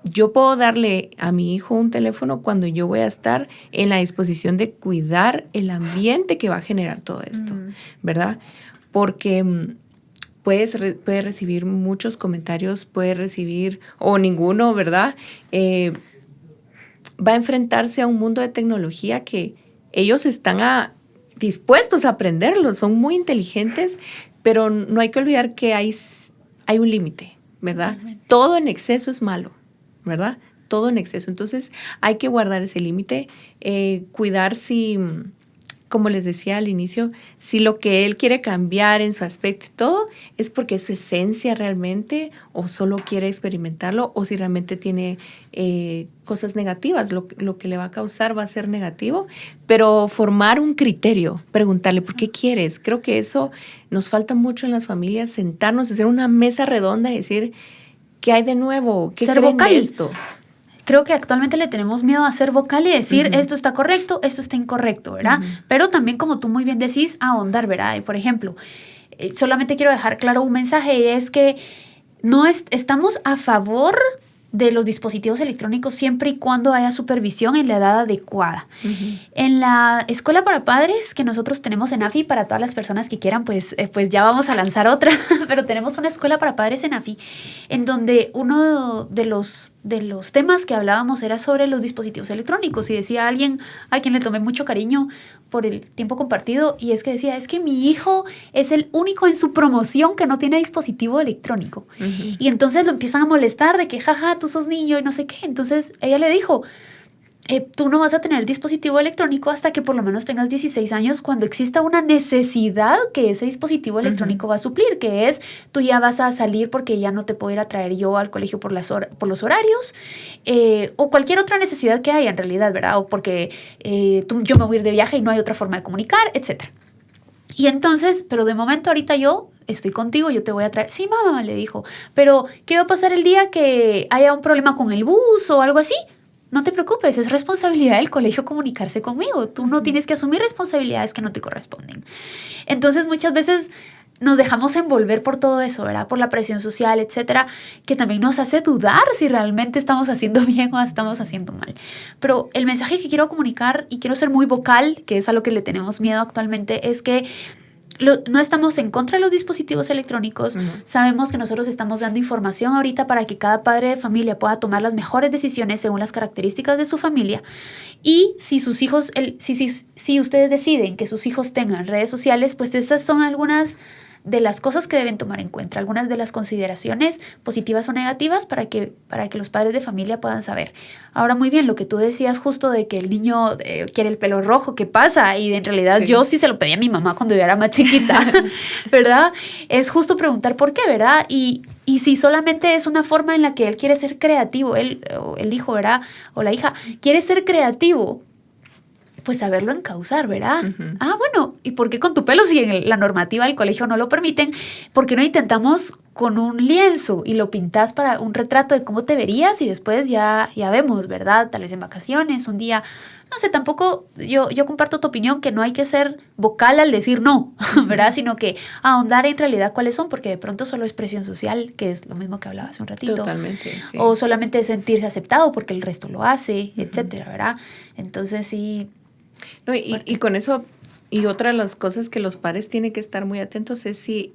Yo puedo darle a mi hijo un teléfono cuando yo voy a estar en la disposición de cuidar el ambiente que va a generar todo esto, ¿verdad? Porque puede recibir muchos comentarios, puede recibir, o ninguno, ¿verdad? Va a enfrentarse a un mundo de tecnología que ellos están dispuestos a aprenderlo, son muy inteligentes, pero no hay que olvidar que hay un límite, ¿verdad? Totalmente. Todo en exceso es malo, ¿verdad? Todo en exceso. Entonces hay que guardar ese límite, cuidar si, como les decía al inicio, si lo que él quiere cambiar en su aspecto y todo es porque es su esencia realmente o solo quiere experimentarlo o si realmente tiene cosas negativas, lo que le va a causar va a ser negativo, pero formar un criterio, preguntarle ¿por qué quieres? Creo que eso nos falta mucho en las familias, sentarnos, hacer una mesa redonda y decir ¿qué hay de nuevo? ¿Qué creen de esto? Creo que actualmente le tenemos miedo a ser vocal y decir esto está correcto, esto está incorrecto, ¿verdad? Pero también, como tú muy bien decís, ahondar, ¿verdad? Y por ejemplo, solamente quiero dejar claro un mensaje y es que no estamos a favor de los dispositivos electrónicos siempre y cuando haya supervisión en la edad adecuada. En la escuela para padres que nosotros tenemos en AFI, para todas las personas que quieran, pues ya vamos a lanzar otra, pero tenemos una escuela para padres en AFI en donde uno de los temas que hablábamos era sobre los dispositivos electrónicos y decía alguien a quien le tomé mucho cariño por el tiempo compartido y es que decía, es que mi hijo es el único en su promoción que no tiene dispositivo electrónico. Y entonces lo empiezan a molestar de que, jaja, tú sos niño y no sé qué. Entonces ella le dijo, tú no vas a tener dispositivo electrónico hasta que por lo menos tengas 16 años cuando exista una necesidad que ese dispositivo electrónico va a suplir, que es tú ya vas a salir porque ya no te puedo ir a traer yo al colegio por los horarios o cualquier otra necesidad que haya en realidad, ¿verdad? O porque yo me voy a ir de viaje y no hay otra forma de comunicar, etc. Y entonces, pero de momento ahorita yo estoy contigo, yo te voy a traer. Sí, mamá, le dijo, pero ¿qué va a pasar el día que haya un problema con el bus o algo así? No te preocupes, es responsabilidad del colegio comunicarse conmigo. Tú no tienes que asumir responsabilidades que no te corresponden. Entonces, muchas veces nos dejamos envolver por todo eso, ¿verdad? Por la presión social, etcétera, que también nos hace dudar si realmente estamos haciendo bien o estamos haciendo mal. Pero el mensaje que quiero comunicar y quiero ser muy vocal, que es a lo que le tenemos miedo actualmente, es que no estamos en contra de los dispositivos electrónicos. Sabemos que nosotros estamos dando información ahorita para que cada padre de familia pueda tomar las mejores decisiones según las características de su familia. Y si sus hijos, si ustedes deciden que sus hijos tengan redes sociales, pues esas son algunas de las cosas que deben tomar en cuenta, algunas de las consideraciones positivas o negativas para que los padres de familia puedan saber. Ahora, muy bien, lo que tú decías justo de que el niño quiere el pelo rojo, ¿qué pasa? Y en realidad yo sí se lo pedí a mi mamá cuando yo era más chiquita, ¿verdad? Es justo preguntar por qué, ¿verdad? Y si solamente es una forma en la que él quiere ser creativo, él o el hijo, ¿verdad? O la hija quiere ser creativo, pues saberlo encauzar, ¿verdad? Bueno, ¿y por qué con tu pelo si en la normativa del colegio no lo permiten? ¿Por qué no intentamos con un lienzo y lo pintas para un retrato de cómo te verías y después ya vemos, ¿verdad? Tal vez en vacaciones, un día, no sé, tampoco yo comparto tu opinión que no hay que ser vocal al decir no, ¿verdad? Sino que ahondar en realidad cuáles son, porque de pronto solo es presión social, que es lo mismo que hablaba hace un ratito. Totalmente, sí. O solamente sentirse aceptado porque el resto lo hace, etcétera, ¿verdad? Entonces sí. No, y con eso, y otra de las cosas que los padres tienen que estar muy atentos es si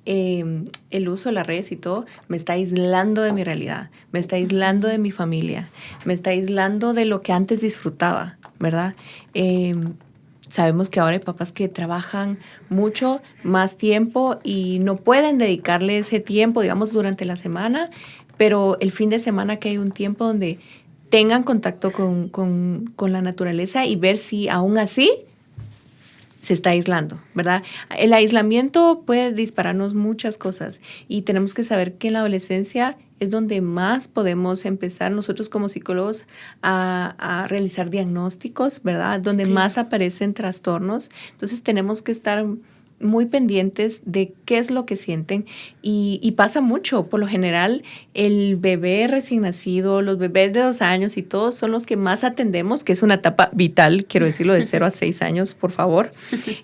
el uso de las redes y todo me está aislando de mi realidad, me está aislando de mi familia, me está aislando de lo que antes disfrutaba, ¿verdad? Sabemos que ahora hay papás que trabajan mucho más tiempo y no pueden dedicarle ese tiempo, digamos, durante la semana, pero el fin de semana que hay un tiempo donde tengan contacto con la naturaleza y ver si aún así se está aislando, ¿verdad? El aislamiento puede dispararnos muchas cosas y tenemos que saber que en la adolescencia es donde más podemos empezar nosotros como psicólogos a realizar diagnósticos, ¿verdad? Donde más aparecen trastornos. Entonces tenemos que estar muy pendientes de qué es lo que sienten y pasa mucho. Por lo general, el bebé recién nacido, los bebés de 2 años y todos son los que más atendemos, que es una etapa vital, quiero decirlo, de 0 a 6 años, por favor.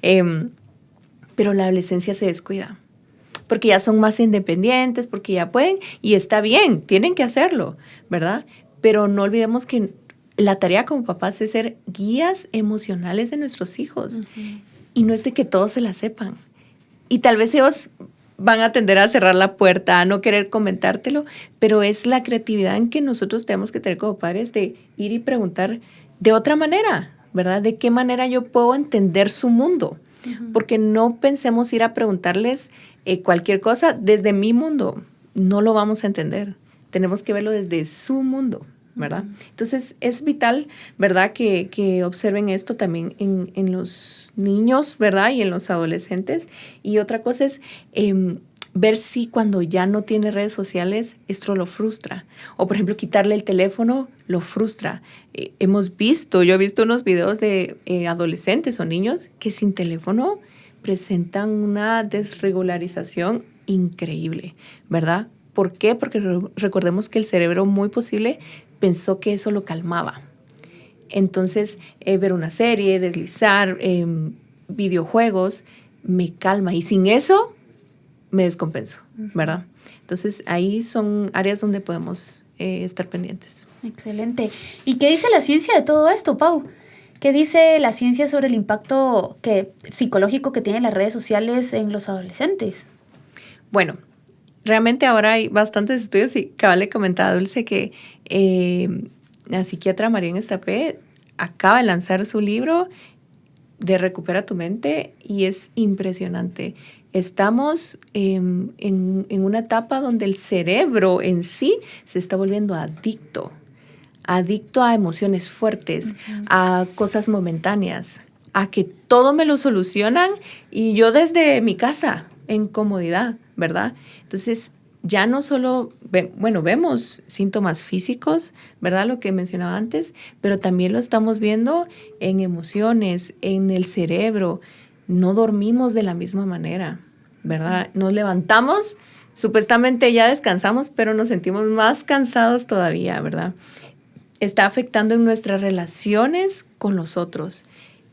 Pero la adolescencia se descuida porque ya son más independientes, porque ya pueden y está bien, tienen que hacerlo, ¿verdad? Pero no olvidemos que la tarea como papás es ser guías emocionales de nuestros hijos. Y no es de que todos se la sepan. Y tal vez ellos van a tender a cerrar la puerta, a no querer comentártelo, pero es la creatividad en que nosotros tenemos que tener como padres de ir y preguntar de otra manera, ¿verdad? ¿De qué manera yo puedo entender su mundo? Porque no pensemos ir a preguntarles cualquier cosa desde mi mundo. No lo vamos a entender. Tenemos que verlo desde su mundo, ¿verdad? Entonces es vital, ¿verdad? Que observen esto también en los niños, ¿verdad? Y en los adolescentes. Y otra cosa es ver si cuando ya no tiene redes sociales, esto lo frustra. O por ejemplo, quitarle el teléfono lo frustra. Yo he visto unos videos de adolescentes o niños que sin teléfono presentan una desregularización increíble, ¿verdad? ¿Por qué? Porque recordemos que el cerebro muy posible pensó que eso lo calmaba. Entonces, ver una serie, deslizar, videojuegos, me calma. Y sin eso, me descompenso, ¿verdad? Entonces, ahí son áreas donde podemos estar pendientes. Excelente. ¿Y qué dice la ciencia de todo esto, Pau? ¿Qué dice la ciencia sobre el impacto psicológico que tienen las redes sociales en los adolescentes? Bueno, realmente ahora hay bastantes estudios y cabal le comentaba a Dulce que la psiquiatra Marian Estapé acaba de lanzar su libro de Recupera tu mente y es impresionante. Estamos en una etapa donde el cerebro en sí se está volviendo adicto a emociones fuertes, a cosas momentáneas, a que todo me lo solucionan y yo desde mi casa, en comodidad, ¿verdad? Entonces, ya no solo, vemos síntomas físicos, ¿verdad? Lo que mencionaba antes, pero también lo estamos viendo en emociones, en el cerebro. No dormimos de la misma manera, ¿verdad? Nos levantamos, supuestamente ya descansamos, pero nos sentimos más cansados todavía, ¿verdad? Está afectando en nuestras relaciones con los otros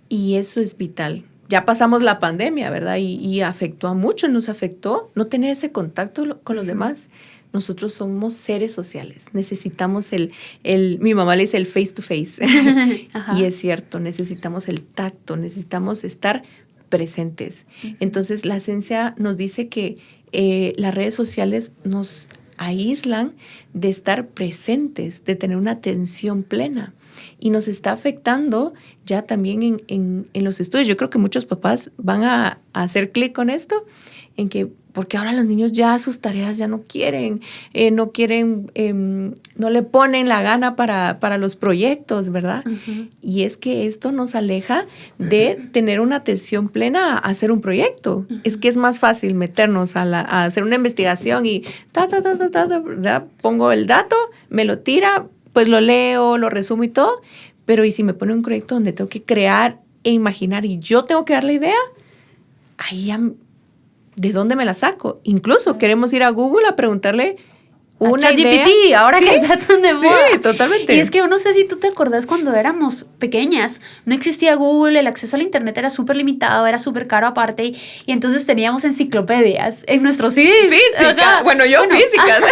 y eso es vital. Ya pasamos la pandemia, ¿verdad? Y afectó a muchos, nos afectó no tener ese contacto con los demás. Nosotros somos seres sociales, necesitamos mi mamá le dice el face to face, y es cierto, necesitamos el tacto, necesitamos estar presentes. Entonces, la ciencia nos dice que las redes sociales nos aíslan de estar presentes, de tener una atención plena. Y nos está afectando ya también en los estudios. Yo creo que muchos papás van a hacer clic con esto, en que porque ahora los niños ya sus tareas ya no quieren, no le ponen la gana para los proyectos, ¿verdad? Uh-huh. Y es que esto nos aleja de tener una atención plena a hacer un proyecto. Uh-huh. Es que es más fácil meternos a hacer una investigación y ¿verdad? Pongo el dato, me lo tira, pues lo leo, lo resumo y todo, pero ¿y si me pone un proyecto donde tengo que crear e imaginar y yo tengo que dar la idea? Ahí ya, ¿de dónde me la saco? Incluso queremos ir a Google a preguntarle una idea. ChatGPT, ahora que está tan de moda. Sí, totalmente. Y es que yo no sé si tú te acordás cuando éramos pequeñas, no existía Google, el acceso al internet era súper limitado, era súper caro aparte, y entonces teníamos enciclopedias en nuestros CDs. Física. Bueno, físicas.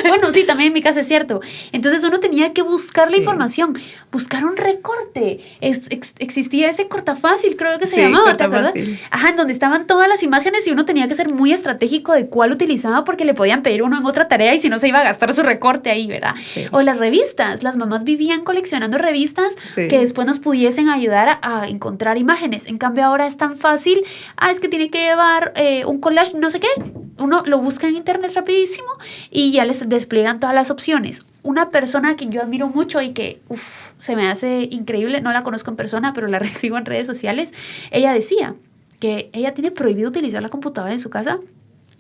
Bueno, sí, también en mi casa es cierto. Entonces uno tenía que buscar la información, buscar un recorte. Existía ese cortafácil, creo que se llamaba, ¿te acuerdas? Ajá, en donde estaban todas las imágenes y uno tenía que ser muy estratégico de cuál utilizaba porque le podían pedir uno en otra tarea y si no se iba a gastar su recorte ahí, ¿verdad? Sí. O las revistas. Las mamás vivían coleccionando revistas que después nos pudiesen ayudar a encontrar imágenes. En cambio, ahora es tan fácil. Es que tiene que llevar un collage, no sé qué. Uno lo busca en internet rapidísimo y ya les despliegan todas las opciones. Una persona a quien yo admiro mucho y que se me hace increíble, no la conozco en persona, pero la sigo en redes sociales, ella decía que ella tiene prohibido utilizar la computadora en su casa.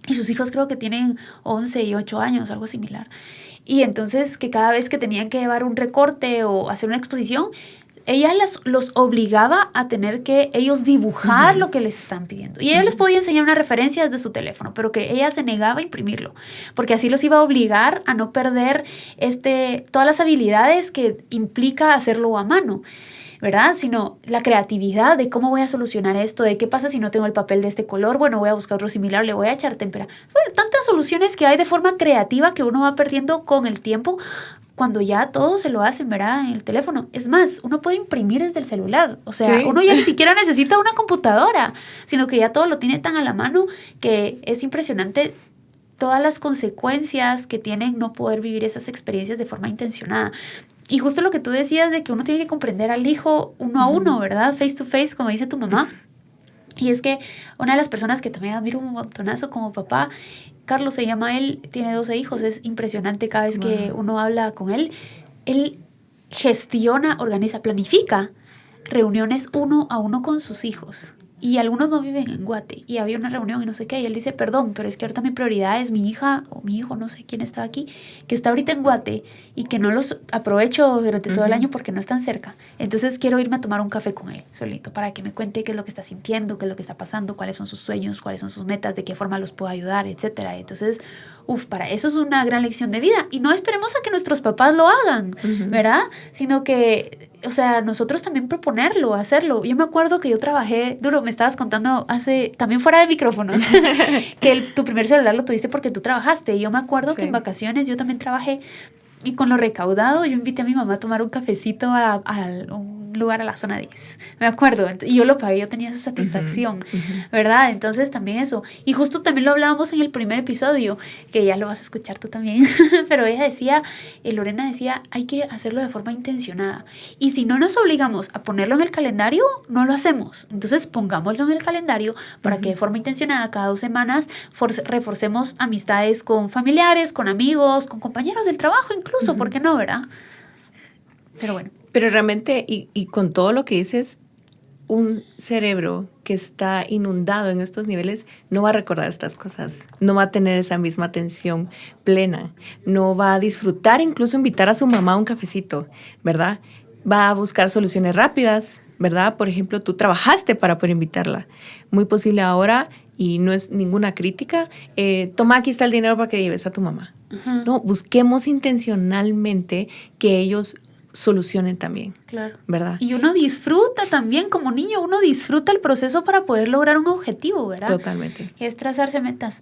Y sus hijos creo que tienen 11 y 8 años, algo similar. Y entonces que cada vez que tenían que llevar un recorte o hacer una exposición, ella los obligaba a tener que ellos dibujar lo que les están pidiendo. Y ella les podía enseñar una referencia desde su teléfono, pero que ella se negaba a imprimirlo, porque así los iba a obligar a no perder todas las habilidades que implica hacerlo a mano, ¿verdad? Sino la creatividad de cómo voy a solucionar esto, de qué pasa si no tengo el papel de este color, bueno, voy a buscar otro similar, le voy a echar témpera. Bueno, tantas soluciones que hay de forma creativa que uno va perdiendo con el tiempo cuando ya todo se lo hacen, ¿verdad? En el teléfono. Es más, uno puede imprimir desde el celular. O sea, uno ya ni siquiera necesita una computadora, sino que ya todo lo tiene tan a la mano que es impresionante todas las consecuencias que tienen no poder vivir esas experiencias de forma intencionada. Y justo lo que tú decías de que uno tiene que comprender al hijo uno a uno, ¿verdad? Face to face, como dice tu mamá. Y es que una de las personas que también admiro un montonazo como papá, Carlos se llama él, tiene 12 hijos, es impresionante cada vez que uno habla con él. Él gestiona, organiza, planifica reuniones uno a uno con sus hijos. Y algunos no viven en Guate. Y había una reunión y no sé qué. Y él dice, perdón, pero es que ahorita mi prioridad es mi hija o mi hijo, no sé quién estaba aquí, que está ahorita en Guate y que no los aprovecho durante todo el año porque no están cerca. Entonces quiero irme a tomar un café con él solito para que me cuente qué es lo que está sintiendo, qué es lo que está pasando, cuáles son sus sueños, cuáles son sus metas, de qué forma los puedo ayudar, etcétera. Entonces, para eso es una gran lección de vida. Y no esperemos a que nuestros papás lo hagan, ¿verdad? Sino que, o sea, nosotros también proponerlo, hacerlo. Yo me acuerdo que yo trabajé duro, me estabas contando también fuera de micrófonos, que tu primer celular lo tuviste porque tú trabajaste. Y yo me acuerdo que en vacaciones yo también trabajé y con lo recaudado yo invité a mi mamá a tomar un cafecito a un lugar a la zona 10. Me acuerdo. Y yo lo pagué, yo tenía esa satisfacción, ¿verdad? Entonces también eso. Y justo también lo hablábamos en el primer episodio, que ya lo vas a escuchar tú también. Pero ella decía, Lorena decía, hay que hacerlo de forma intencionada. Y si no nos obligamos a ponerlo en el calendario, no lo hacemos. Entonces pongámoslo en el calendario para que de forma intencionada cada 2 semanas reforcemos amistades con familiares, con amigos, con compañeros del trabajo incluso, ¿por qué no, verdad? Pero bueno. Pero realmente, y con todo lo que dices, un cerebro que está inundado en estos niveles no va a recordar estas cosas, no va a tener esa misma atención plena, no va a disfrutar, incluso invitar a su mamá a un cafecito, ¿verdad? Va a buscar soluciones rápidas, ¿verdad? Por ejemplo, tú trabajaste para poder invitarla. Muy posible ahora, y no es ninguna crítica, toma, aquí está el dinero para que lleves a tu mamá. No, busquemos intencionalmente que ellos solucionen también. Claro. ¿Verdad? Y uno disfruta también, como niño, uno disfruta el proceso para poder lograr un objetivo, ¿verdad? Totalmente. Que es trazarse metas.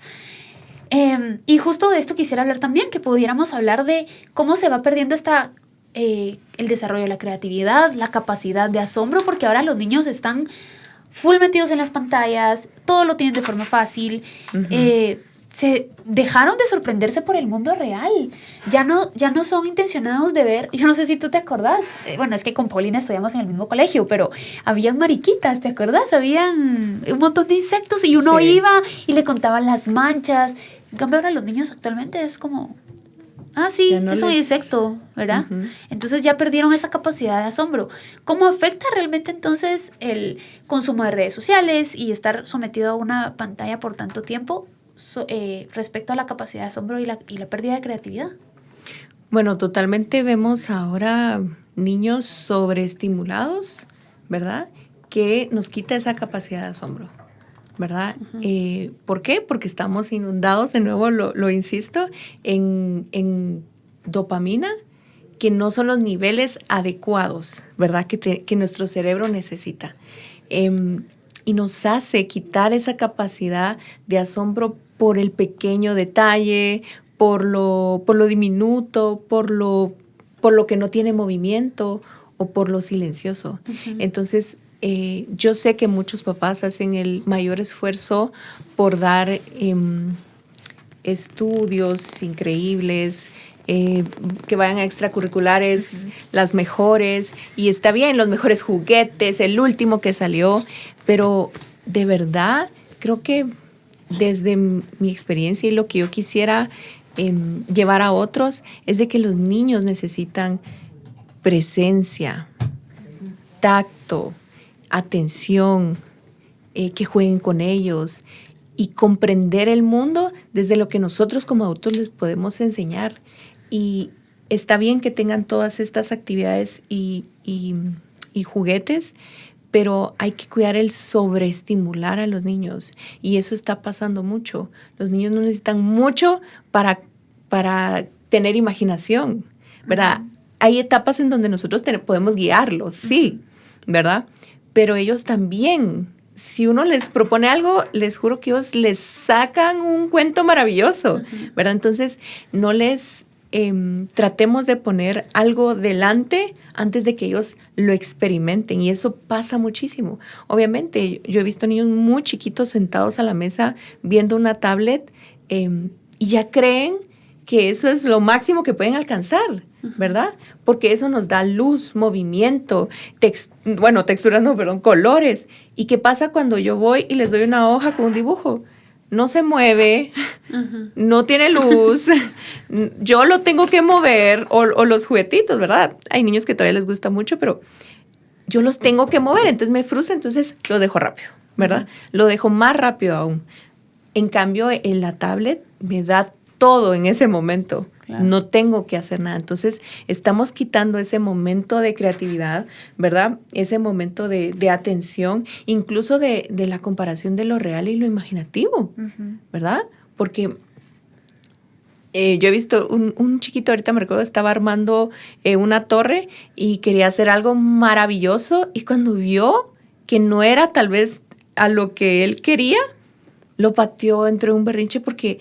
Y justo de esto quisiera hablar también, que pudiéramos hablar de cómo se va perdiendo el desarrollo de la creatividad, la capacidad de asombro, porque ahora los niños están full metidos en las pantallas, todo lo tienen de forma fácil, se dejaron de sorprenderse por el mundo real. Ya no son intencionados de ver. Yo no sé si tú te acordás. Bueno, es que con Paulina estudiamos en el mismo colegio, pero habían mariquitas, ¿te acordás? Habían un montón de insectos y uno iba y le contaban las manchas. En cambio, ahora los niños actualmente es como... sí, no es un insecto, ¿verdad? Entonces ya perdieron esa capacidad de asombro. ¿Cómo afecta realmente entonces el consumo de redes sociales y estar sometido a una pantalla por tanto tiempo respecto a la capacidad de asombro y la pérdida de creatividad? Bueno, totalmente vemos ahora niños sobreestimulados, ¿verdad? Que nos quita esa capacidad de asombro, ¿verdad? ¿Por qué? Porque estamos inundados, de nuevo lo insisto, en dopamina, que no son los niveles adecuados, ¿verdad? Que nuestro cerebro necesita. Y nos hace quitar esa capacidad de asombro por el pequeño detalle, por lo diminuto, por lo que no tiene movimiento o por lo silencioso. Entonces, yo sé que muchos papás hacen el mayor esfuerzo por dar estudios increíbles, que vayan a extracurriculares, las mejores, y está bien, los mejores juguetes, el último que salió, pero de verdad creo que desde mi experiencia y lo que yo quisiera llevar a otros es de que los niños necesitan presencia, tacto, atención, que jueguen con ellos y comprender el mundo desde lo que nosotros como adultos les podemos enseñar. Y está bien que tengan todas estas actividades y juguetes, pero hay que cuidar el sobreestimular a los niños. Y eso está pasando mucho. Los niños no necesitan mucho para tener imaginación, ¿verdad? Hay etapas en donde nosotros podemos guiarlos, sí, ¿verdad? Pero ellos también, si uno les propone algo, les juro que ellos les sacan un cuento maravilloso, ¿verdad? Entonces, no les tratemos de poner algo delante antes de que ellos lo experimenten, y eso pasa muchísimo. Obviamente, yo he visto niños muy chiquitos sentados a la mesa viendo una tablet y ya creen que eso es lo máximo que pueden alcanzar, ¿verdad? Porque eso nos da luz, movimiento, texturas, no, perdón, colores. ¿Y qué pasa cuando yo voy y les doy una hoja con un dibujo? No se mueve, no tiene luz, yo lo tengo que mover, o los juguetitos, ¿verdad? Hay niños que todavía les gusta mucho, pero yo los tengo que mover, entonces me frustra, entonces lo dejo rápido, ¿verdad? Lo dejo más rápido aún. En cambio, en la tablet me da todo en ese momento. Claro. No tengo que hacer nada. Entonces, estamos quitando ese momento de creatividad, ¿verdad? Ese momento de atención, incluso de la comparación de lo real y lo imaginativo, ¿verdad? Porque yo he visto un chiquito, ahorita me recuerdo, estaba armando una torre y quería hacer algo maravilloso, y cuando vio que no era tal vez a lo que él quería, lo pateó, entró en un berrinche porque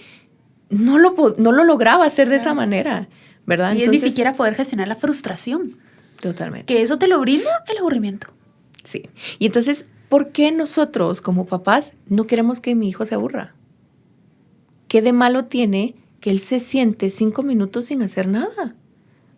no lo lograba hacer de esa manera, ¿verdad? Y entonces, ni siquiera poder gestionar la frustración. Totalmente. Que eso te lo brinda el aburrimiento. Sí. Y entonces, ¿por qué nosotros como papás no queremos que mi hijo se aburra? ¿Qué de malo tiene que él se siente 5 minutos sin hacer nada?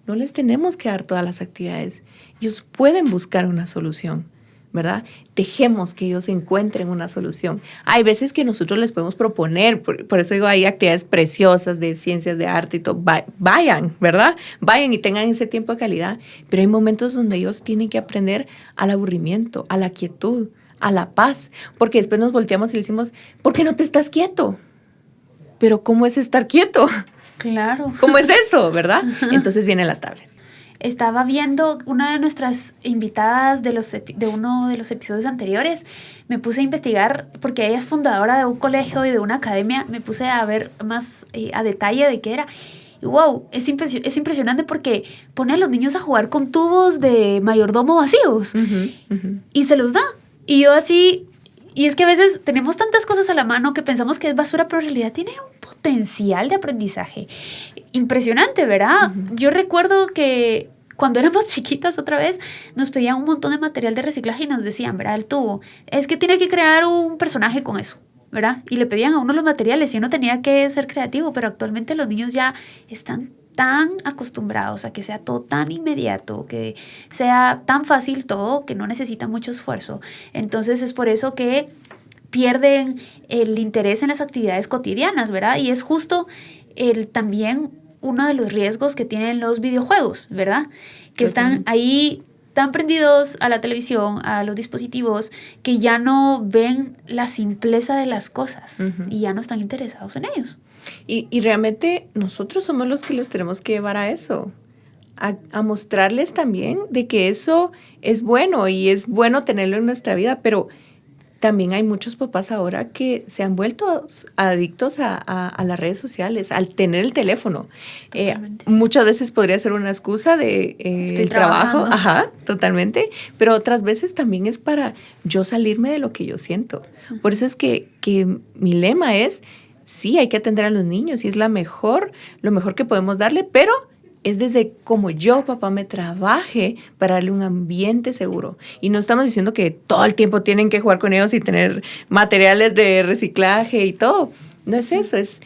No les tenemos que dar todas las actividades. Ellos pueden buscar una solución, ¿verdad? Dejemos que ellos encuentren una solución. Hay veces que nosotros les podemos proponer, por eso digo, hay actividades preciosas de ciencias, de arte y todo. Vayan, ¿verdad? Vayan y tengan ese tiempo de calidad. Pero hay momentos donde ellos tienen que aprender al aburrimiento, a la quietud, a la paz. Porque después nos volteamos y le decimos, ¿por qué no te estás quieto? Pero ¿cómo es estar quieto? Claro. ¿Cómo es eso, verdad? Entonces viene la tablet. Estaba viendo una de nuestras invitadas de uno de los episodios anteriores. Me puse a investigar, porque ella es fundadora de un colegio y de una academia. Me puse a ver más a detalle de qué era. Y wow, es impresionante porque pone a los niños a jugar con tubos de mayordomo vacíos. Y se los da. Y yo así... Y es que a veces tenemos tantas cosas a la mano que pensamos que es basura, pero en realidad tiene un potencial de aprendizaje impresionante, ¿verdad? Yo recuerdo que cuando éramos chiquitas otra vez, nos pedían un montón de material de reciclaje y nos decían, ¿verdad? El tubo, es que tiene que crear un personaje con eso, ¿verdad? Y le pedían a uno los materiales y uno tenía que ser creativo, pero actualmente los niños ya están tan acostumbrados a que sea todo tan inmediato, que sea tan fácil todo, que no necesita mucho esfuerzo. Entonces es por eso que pierden el interés en las actividades cotidianas, ¿verdad? Y es justo también uno de los riesgos que tienen los videojuegos, ¿verdad? Que están ahí tan prendidos a la televisión, a los dispositivos, que ya no ven la simpleza de las cosas y ya no están interesados en ellos. Y realmente nosotros somos los que los tenemos que llevar a eso, a mostrarles también de que eso es bueno y es bueno tenerlo en nuestra vida, pero también hay muchos papás ahora que se han vuelto adictos a las redes sociales, al tener el teléfono. Muchas veces podría ser una excusa de el trabajo, totalmente, pero otras veces también es para yo salirme de lo que yo siento. Por eso es que mi lema es, sí, hay que atender a los niños y es lo mejor que podemos darle, pero es desde como yo, papá, me trabaje para darle un ambiente seguro. Y no estamos diciendo que todo el tiempo tienen que jugar con ellos y tener materiales de reciclaje y todo. No es eso, es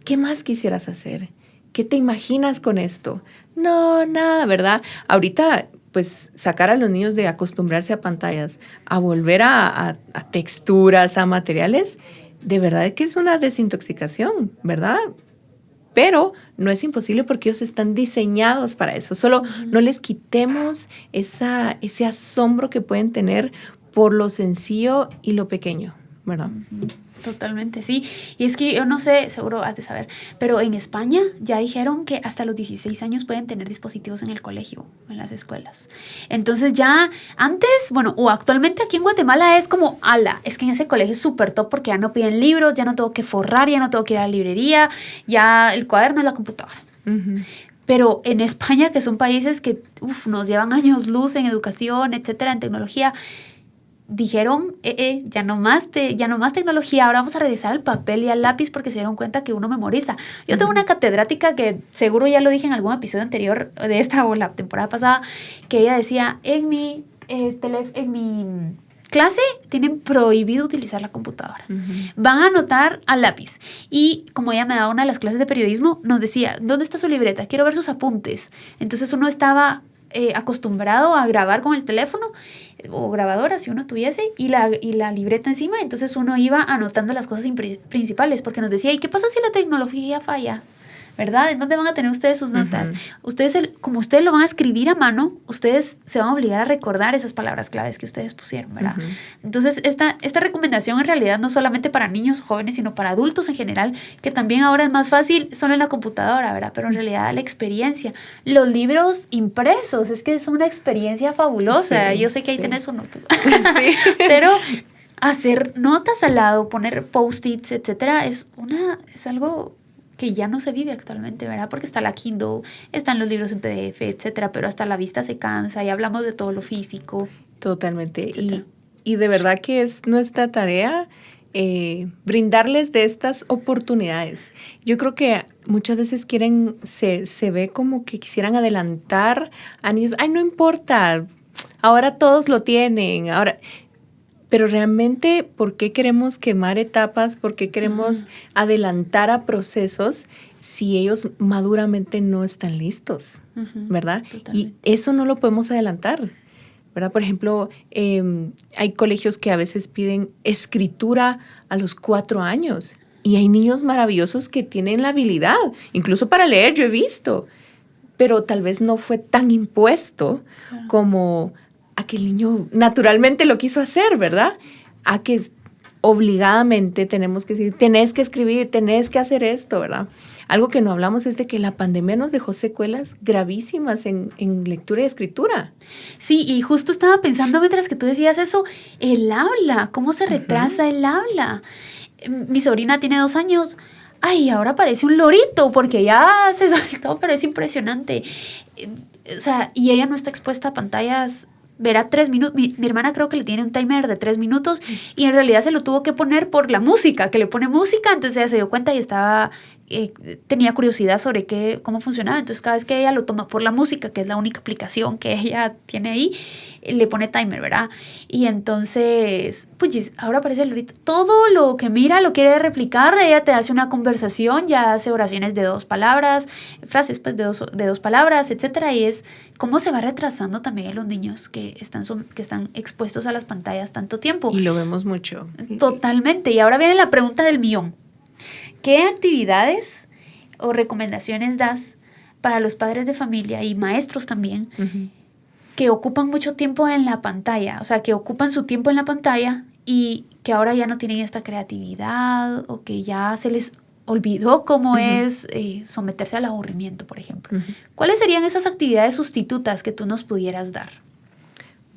¿qué más quisieras hacer? ¿Qué te imaginas con esto? No, nada, ¿verdad? Ahorita, pues, sacar a los niños de acostumbrarse a pantallas, a volver a texturas, a materiales, de verdad que es una desintoxicación, ¿verdad? Pero no es imposible porque ellos están diseñados para eso. Solo no les quitemos ese asombro que pueden tener por lo sencillo y lo pequeño, ¿verdad? Totalmente, sí. Y es que yo no sé, seguro has de saber, pero en España ya dijeron que hasta los 16 años pueden tener dispositivos en el colegio, en las escuelas. Entonces ya antes, bueno, o actualmente aquí en Guatemala es como, es que en ese colegio es súper top porque ya no piden libros, ya no tengo que forrar, ya no tengo que ir a la librería, ya el cuaderno es la computadora. Pero en España, que son países que nos llevan años luz en educación, etcétera, en tecnología, dijeron, ya no más tecnología, ahora vamos a regresar al papel y al lápiz porque se dieron cuenta que uno memoriza. Yo tengo una catedrática que seguro ya lo dije en algún episodio anterior de esta o la temporada pasada, que ella decía, en mi clase tienen prohibido utilizar la computadora. Van a anotar al lápiz. Y como ella me daba una de las clases de periodismo, nos decía, ¿dónde está su libreta? Quiero ver sus apuntes. Entonces uno estaba acostumbrado a grabar con el teléfono o grabadora si uno tuviese y la libreta encima, entonces uno iba anotando las cosas principales porque nos decía, ¿y qué pasa si la tecnología falla? ¿Verdad? ¿En dónde van a tener ustedes sus notas? Ustedes, como ustedes lo van a escribir a mano, ustedes se van a obligar a recordar esas palabras claves que ustedes pusieron, ¿verdad? Entonces, esta recomendación en realidad no solamente para niños jóvenes, sino para adultos en general, que también ahora es más fácil solo en la computadora, ¿verdad? Pero en realidad la experiencia, los libros impresos, es que es una experiencia fabulosa. Sí, yo sé que ahí tenés uno tú. Sí. Pero hacer notas al lado, poner post-its, etcétera, es algo que ya no se vive actualmente, ¿verdad? Porque está la Kindle, están los libros en PDF, etcétera, pero hasta la vista se cansa y hablamos de todo lo físico. Totalmente. Y de verdad que es nuestra tarea brindarles de estas oportunidades. Yo creo que muchas veces se ve como que quisieran adelantar a niños. Ay, no importa, ahora todos lo tienen, ahora... Pero realmente, ¿por qué queremos quemar etapas? ¿Por qué queremos adelantar a procesos si ellos maduramente no están listos? ¿Verdad? Totalmente. Y eso no lo podemos adelantar, ¿verdad? Por ejemplo, hay colegios que a veces piden escritura a los 4 años y hay niños maravillosos que tienen la habilidad, incluso para leer, yo he visto, pero tal vez no fue tan impuesto como... a que el niño naturalmente lo quiso hacer, ¿verdad? A que obligadamente tenemos que decir, tenés que escribir, tenés que hacer esto, ¿verdad? Algo que no hablamos es de que la pandemia nos dejó secuelas gravísimas en lectura y escritura. Sí, y justo estaba pensando mientras que tú decías eso, el habla, ¿cómo se retrasa el habla? Mi sobrina tiene 2 años, ay, ahora parece un lorito porque ya se soltó, pero es impresionante. O sea, y ella no está expuesta a pantallas. Verá 3 minutos, mi hermana creo que le tiene un timer de 3 minutos y en realidad se lo tuvo que poner por la música, que le pone música, entonces ella se dio cuenta y estaba tenía curiosidad sobre cómo funcionaba. Entonces, cada vez que ella lo toma por la música, que es la única aplicación que ella tiene ahí, le pone timer, ¿verdad? Y entonces, pues ahora aparece el lorito. Todo lo que mira lo quiere replicar. Ella te hace una conversación, ya hace oraciones de 2 palabras, frases pues de dos palabras, etcétera. Y es cómo se va retrasando también en los niños que están expuestos a las pantallas tanto tiempo. Y lo vemos mucho. Totalmente. Y ahora viene la pregunta del millón. ¿Qué actividades o recomendaciones das para los padres de familia y maestros también que ocupan mucho tiempo en la pantalla? O sea, que ocupan su tiempo en la pantalla y que ahora ya no tienen esta creatividad o que ya se les olvidó cómo es someterse al aburrimiento, por ejemplo. ¿Cuáles serían esas actividades sustitutas que tú nos pudieras dar?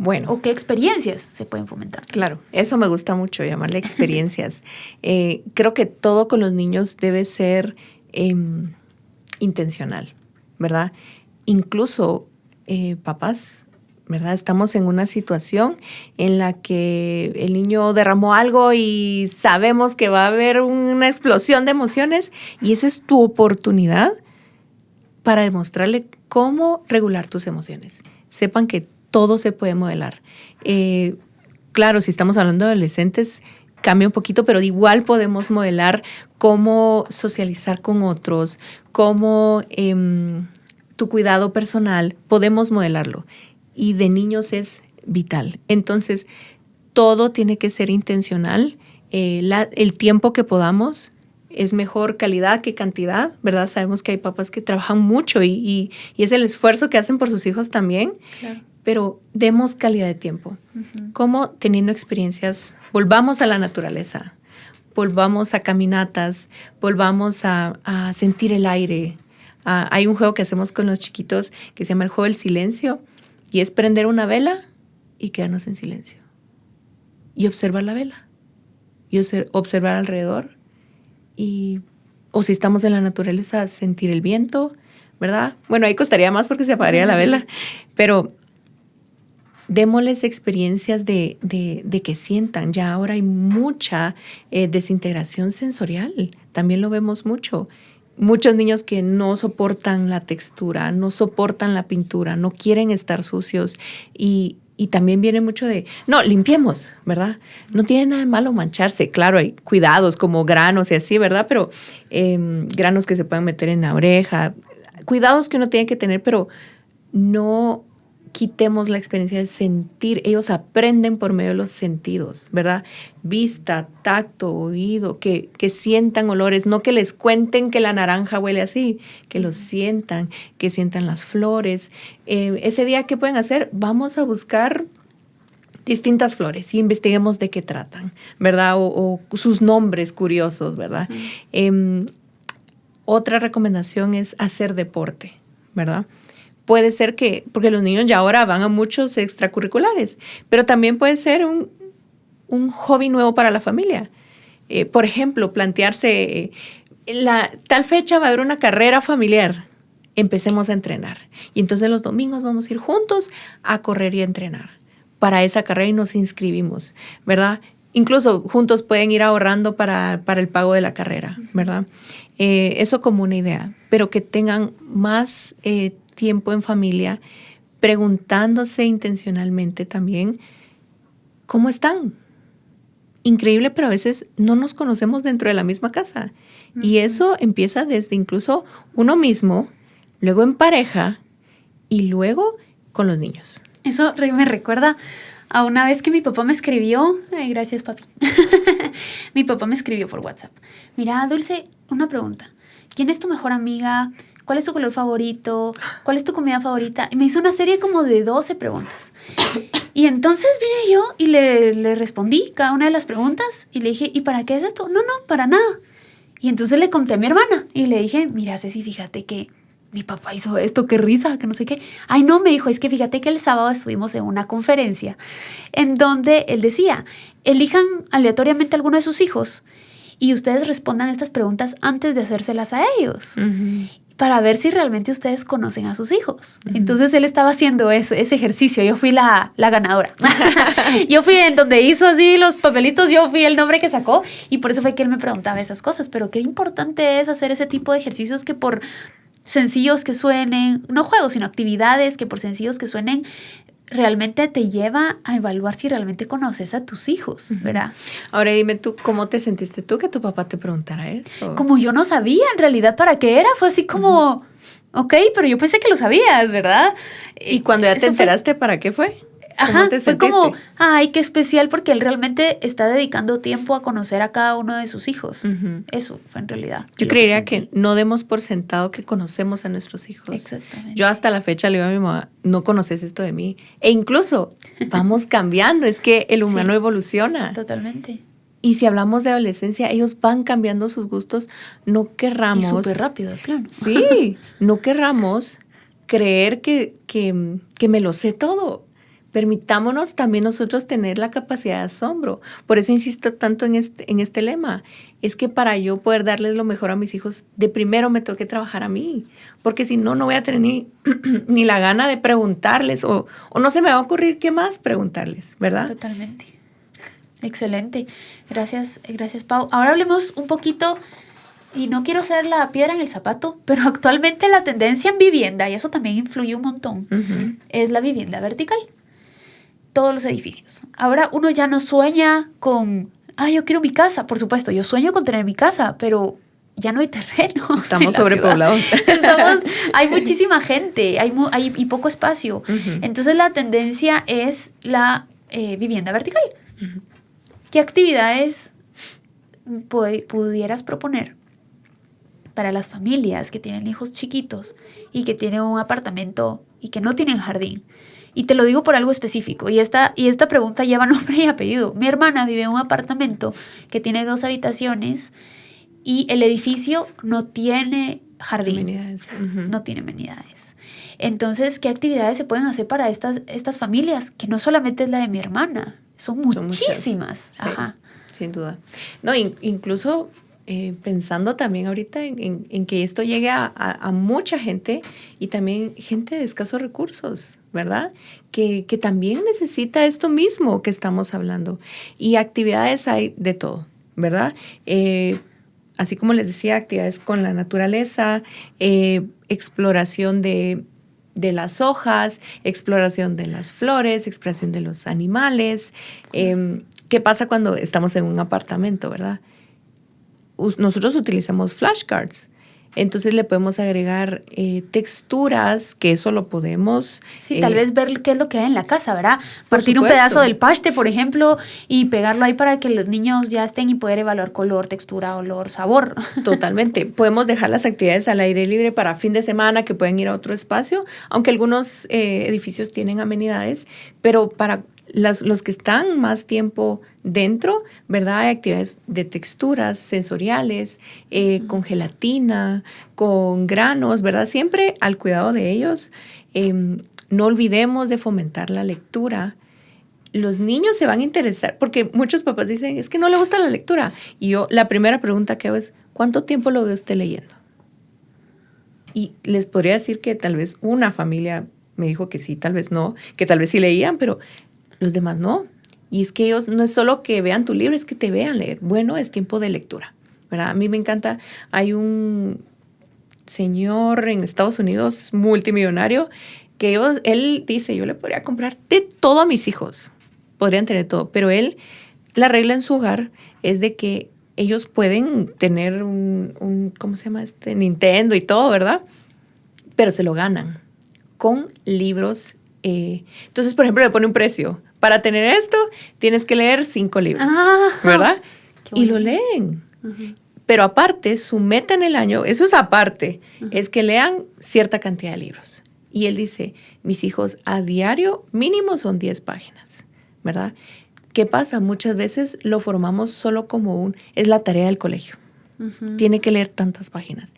Bueno. ¿O qué experiencias se pueden fomentar? Claro, eso me gusta mucho, llamarle experiencias. Creo que todo con los niños debe ser intencional, ¿verdad? Incluso papás, ¿verdad? Estamos en una situación en la que el niño derramó algo y sabemos que va a haber una explosión de emociones y esa es tu oportunidad para demostrarle cómo regular tus emociones. Sepan que todo se puede modelar. Claro, si estamos hablando de adolescentes, cambia un poquito, pero igual podemos modelar cómo socializar con otros, cómo tu cuidado personal, podemos modelarlo. Y de niños es vital. Entonces, todo tiene que ser intencional. El tiempo que podamos es mejor calidad que cantidad, ¿verdad? Sabemos que hay papás que trabajan mucho y es el esfuerzo que hacen por sus hijos también. Claro. Pero demos calidad de tiempo. Como teniendo experiencias, volvamos a la naturaleza, volvamos a caminatas, volvamos a sentir el aire. Hay un juego que hacemos con los chiquitos que se llama el juego del silencio y es prender una vela y quedarnos en silencio y observar la vela y observar alrededor o si estamos en la naturaleza, sentir el viento, ¿verdad? Bueno, ahí costaría más porque se apagaría la vela, pero démosles experiencias de que sientan. Ya ahora hay mucha desintegración sensorial. También lo vemos mucho. Muchos niños que no soportan la textura, no soportan la pintura, no quieren estar sucios. Y también viene mucho de, no, limpiemos, ¿verdad? No tiene nada de malo mancharse. Claro, hay cuidados como granos y así, ¿verdad? Pero granos que se pueden meter en la oreja. Cuidados que uno tiene que tener, pero no quitemos la experiencia de sentir. Ellos aprenden por medio de los sentidos, ¿verdad? Vista, tacto, oído, que sientan olores, no que les cuenten que la naranja huele así, que lo sientan, que sientan las flores. Ese día, ¿qué pueden hacer? Vamos a buscar distintas flores y investiguemos de qué tratan, ¿verdad? O sus nombres curiosos, ¿verdad? Otra recomendación es hacer deporte, ¿verdad? Puede ser que, porque los niños ya ahora van a muchos extracurriculares, pero también puede ser un hobby nuevo para la familia. Por ejemplo, plantearse, tal fecha va a haber una carrera familiar, empecemos a entrenar. Y entonces los domingos vamos a ir juntos a correr y a entrenar para esa carrera y nos inscribimos, ¿verdad? Incluso juntos pueden ir ahorrando para el pago de la carrera, ¿verdad? Eso como una idea, pero que tengan más tiempo en familia, preguntándose intencionalmente también cómo están. Increíble, pero a veces no nos conocemos dentro de la misma casa. Y eso empieza desde incluso uno mismo, luego en pareja y luego con los niños. Eso me recuerda a una vez que mi papá me escribió, gracias papi, mi papá me escribió por WhatsApp. Mira, Dulce, una pregunta. ¿Quién es tu mejor amiga? ¿Cuál es tu color favorito? ¿Cuál es tu comida favorita? Y me hizo una serie como de 12 preguntas. Y entonces vine yo y le respondí cada una de las preguntas y le dije, ¿y para qué es esto? No, para nada. Y entonces le conté a mi hermana y le dije, mira, Ceci, fíjate que mi papá hizo esto, qué risa, que no sé qué. Ay, no, me dijo, es que fíjate que el sábado estuvimos en una conferencia en donde él decía, elijan aleatoriamente a alguno de sus hijos y ustedes respondan estas preguntas antes de hacérselas a ellos. para ver si realmente ustedes conocen a sus hijos. Entonces él estaba haciendo ese ejercicio. Yo fui la ganadora. Yo fui en donde hizo así los papelitos, yo fui el nombre que sacó y por eso fue que él me preguntaba esas cosas. Pero qué importante es hacer ese tipo de ejercicios que por sencillos que suenen, no juegos, sino actividades que por sencillos que suenen, realmente te lleva a evaluar si realmente conoces a tus hijos, ¿verdad? Ahora dime tú, ¿cómo te sentiste tú que tu papá te preguntara eso? Como yo no sabía en realidad para qué era, fue así como, ok, pero yo pensé que lo sabías, ¿verdad? ¿Y cuando ya te enteraste, para qué fue? Ajá, fue como, ay, qué especial, porque él realmente está dedicando tiempo a conocer a cada uno de sus hijos. Eso fue en realidad. Yo creería que no demos por sentado que conocemos a nuestros hijos. Exactamente. Yo hasta la fecha le digo a mi mamá, no conoces esto de mí. E incluso vamos cambiando, es que el humano evoluciona. Totalmente. Y si hablamos de adolescencia, ellos van cambiando sus gustos, no querramos... Y súper rápido, de plano. Sí, no querramos creer que me lo sé todo. Permitámonos también nosotros tener la capacidad de asombro. Por eso insisto tanto en este lema. Es que para yo poder darles lo mejor a mis hijos, de primero me tengo que trabajar a mí. Porque si no, no voy a tener ni la gana de preguntarles o no se me va a ocurrir qué más preguntarles, ¿verdad? Totalmente. Excelente. Gracias, Pau. Ahora hablemos un poquito, y no quiero ser la piedra en el zapato, pero actualmente la tendencia en vivienda, y eso también influye un montón, es la vivienda vertical. Todos los edificios. Ahora uno ya no sueña con, yo quiero mi casa. Por supuesto, yo sueño con tener mi casa, pero ya no hay terreno. Estamos sobrepoblados. Hay muchísima gente, hay poco espacio. Entonces la tendencia es la vivienda vertical. ¿Qué actividades pudieras proponer para las familias que tienen hijos chiquitos y que tienen un apartamento y que no tienen jardín? Y te lo digo por algo específico. Y esta pregunta lleva nombre y apellido. Mi hermana vive en un apartamento que tiene 2 habitaciones y el edificio no tiene jardín. Amenidades. No tiene amenidades. Entonces, ¿qué actividades se pueden hacer para estas familias? Que no solamente es la de mi hermana, son muchísimas. Sí, sin duda. No, incluso... pensando también ahorita en que esto llegue a mucha gente y también gente de escasos recursos, ¿verdad? Que también necesita esto mismo que estamos hablando. Y actividades hay de todo, ¿verdad? Así como les decía, actividades con la naturaleza, exploración de las hojas, exploración de las flores, exploración de los animales. ¿Qué pasa cuando estamos en un apartamento, verdad? Nosotros utilizamos flashcards. Entonces le podemos agregar texturas, que eso lo podemos... Sí, tal vez ver qué es lo que hay en la casa, ¿verdad? Partir un pedazo del paste, por ejemplo, y pegarlo ahí para que los niños ya estén y poder evaluar color, textura, olor, sabor. Totalmente. Podemos dejar las actividades al aire libre para fin de semana, que pueden ir a otro espacio, aunque algunos edificios tienen amenidades, pero para... Los que están más tiempo dentro, ¿verdad? Hay actividades de texturas sensoriales, con gelatina, con granos, ¿verdad? Siempre al cuidado de ellos. No olvidemos de fomentar la lectura. Los niños se van a interesar, porque muchos papás dicen, es que no le gusta la lectura. Y yo, la primera pregunta que hago es, ¿cuánto tiempo lo ve usted leyendo? Y les podría decir que tal vez una familia me dijo que sí, tal vez no, que tal vez sí leían, pero... los demás no. Y es que ellos no es solo que vean tu libro, es que te vean leer. Bueno, es tiempo de lectura, ¿verdad? A mí me encanta. Hay un señor en Estados Unidos multimillonario que él dice, yo le podría comprar de todo a mis hijos. Podrían tener todo. Pero la regla en su hogar es de que ellos pueden tener un ¿cómo se llama? Nintendo y todo, ¿verdad? Pero se lo ganan con libros. Entonces, por ejemplo, le pone un precio. Para tener esto, tienes que leer 5 libros, ¿verdad? Y lo leen. Pero aparte, su meta en el año, eso es aparte, es que lean cierta cantidad de libros. Y él dice, mis hijos a diario mínimo son 10 páginas, ¿verdad? ¿Qué pasa? Muchas veces lo formamos solo como es la tarea del colegio. Tiene que leer tantas páginas.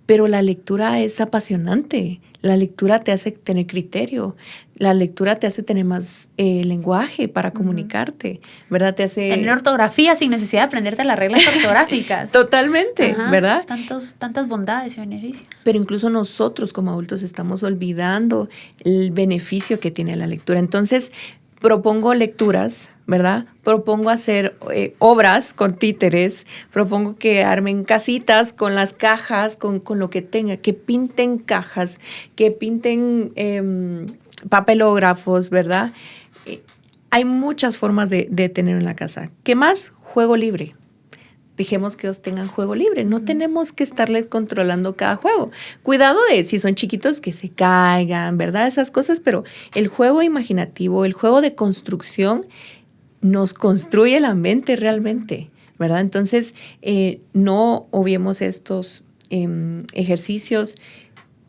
Pero la lectura es apasionante. La lectura te hace tener criterio. La lectura te hace tener más lenguaje para comunicarte, ¿verdad? Te hace... Tener ortografía sin necesidad de aprenderte las reglas ortográficas. Totalmente, Ajá, ¿verdad? Tantas bondades y beneficios. Pero incluso nosotros como adultos estamos olvidando el beneficio que tiene la lectura. Entonces, propongo lecturas, ¿verdad? Propongo hacer obras con títeres, propongo que armen casitas con las cajas, con lo que tenga, que pinten cajas, que pinten papelógrafos, ¿verdad? Hay muchas formas de tener en la casa. ¿Qué más? Juego libre. Dejemos que ellos tengan juego libre. No tenemos que estarles controlando cada juego. Cuidado de si son chiquitos que se caigan, ¿verdad? Esas cosas, pero el juego imaginativo, el juego de construcción nos construye la mente realmente, ¿verdad? Entonces, no obviemos estos ejercicios.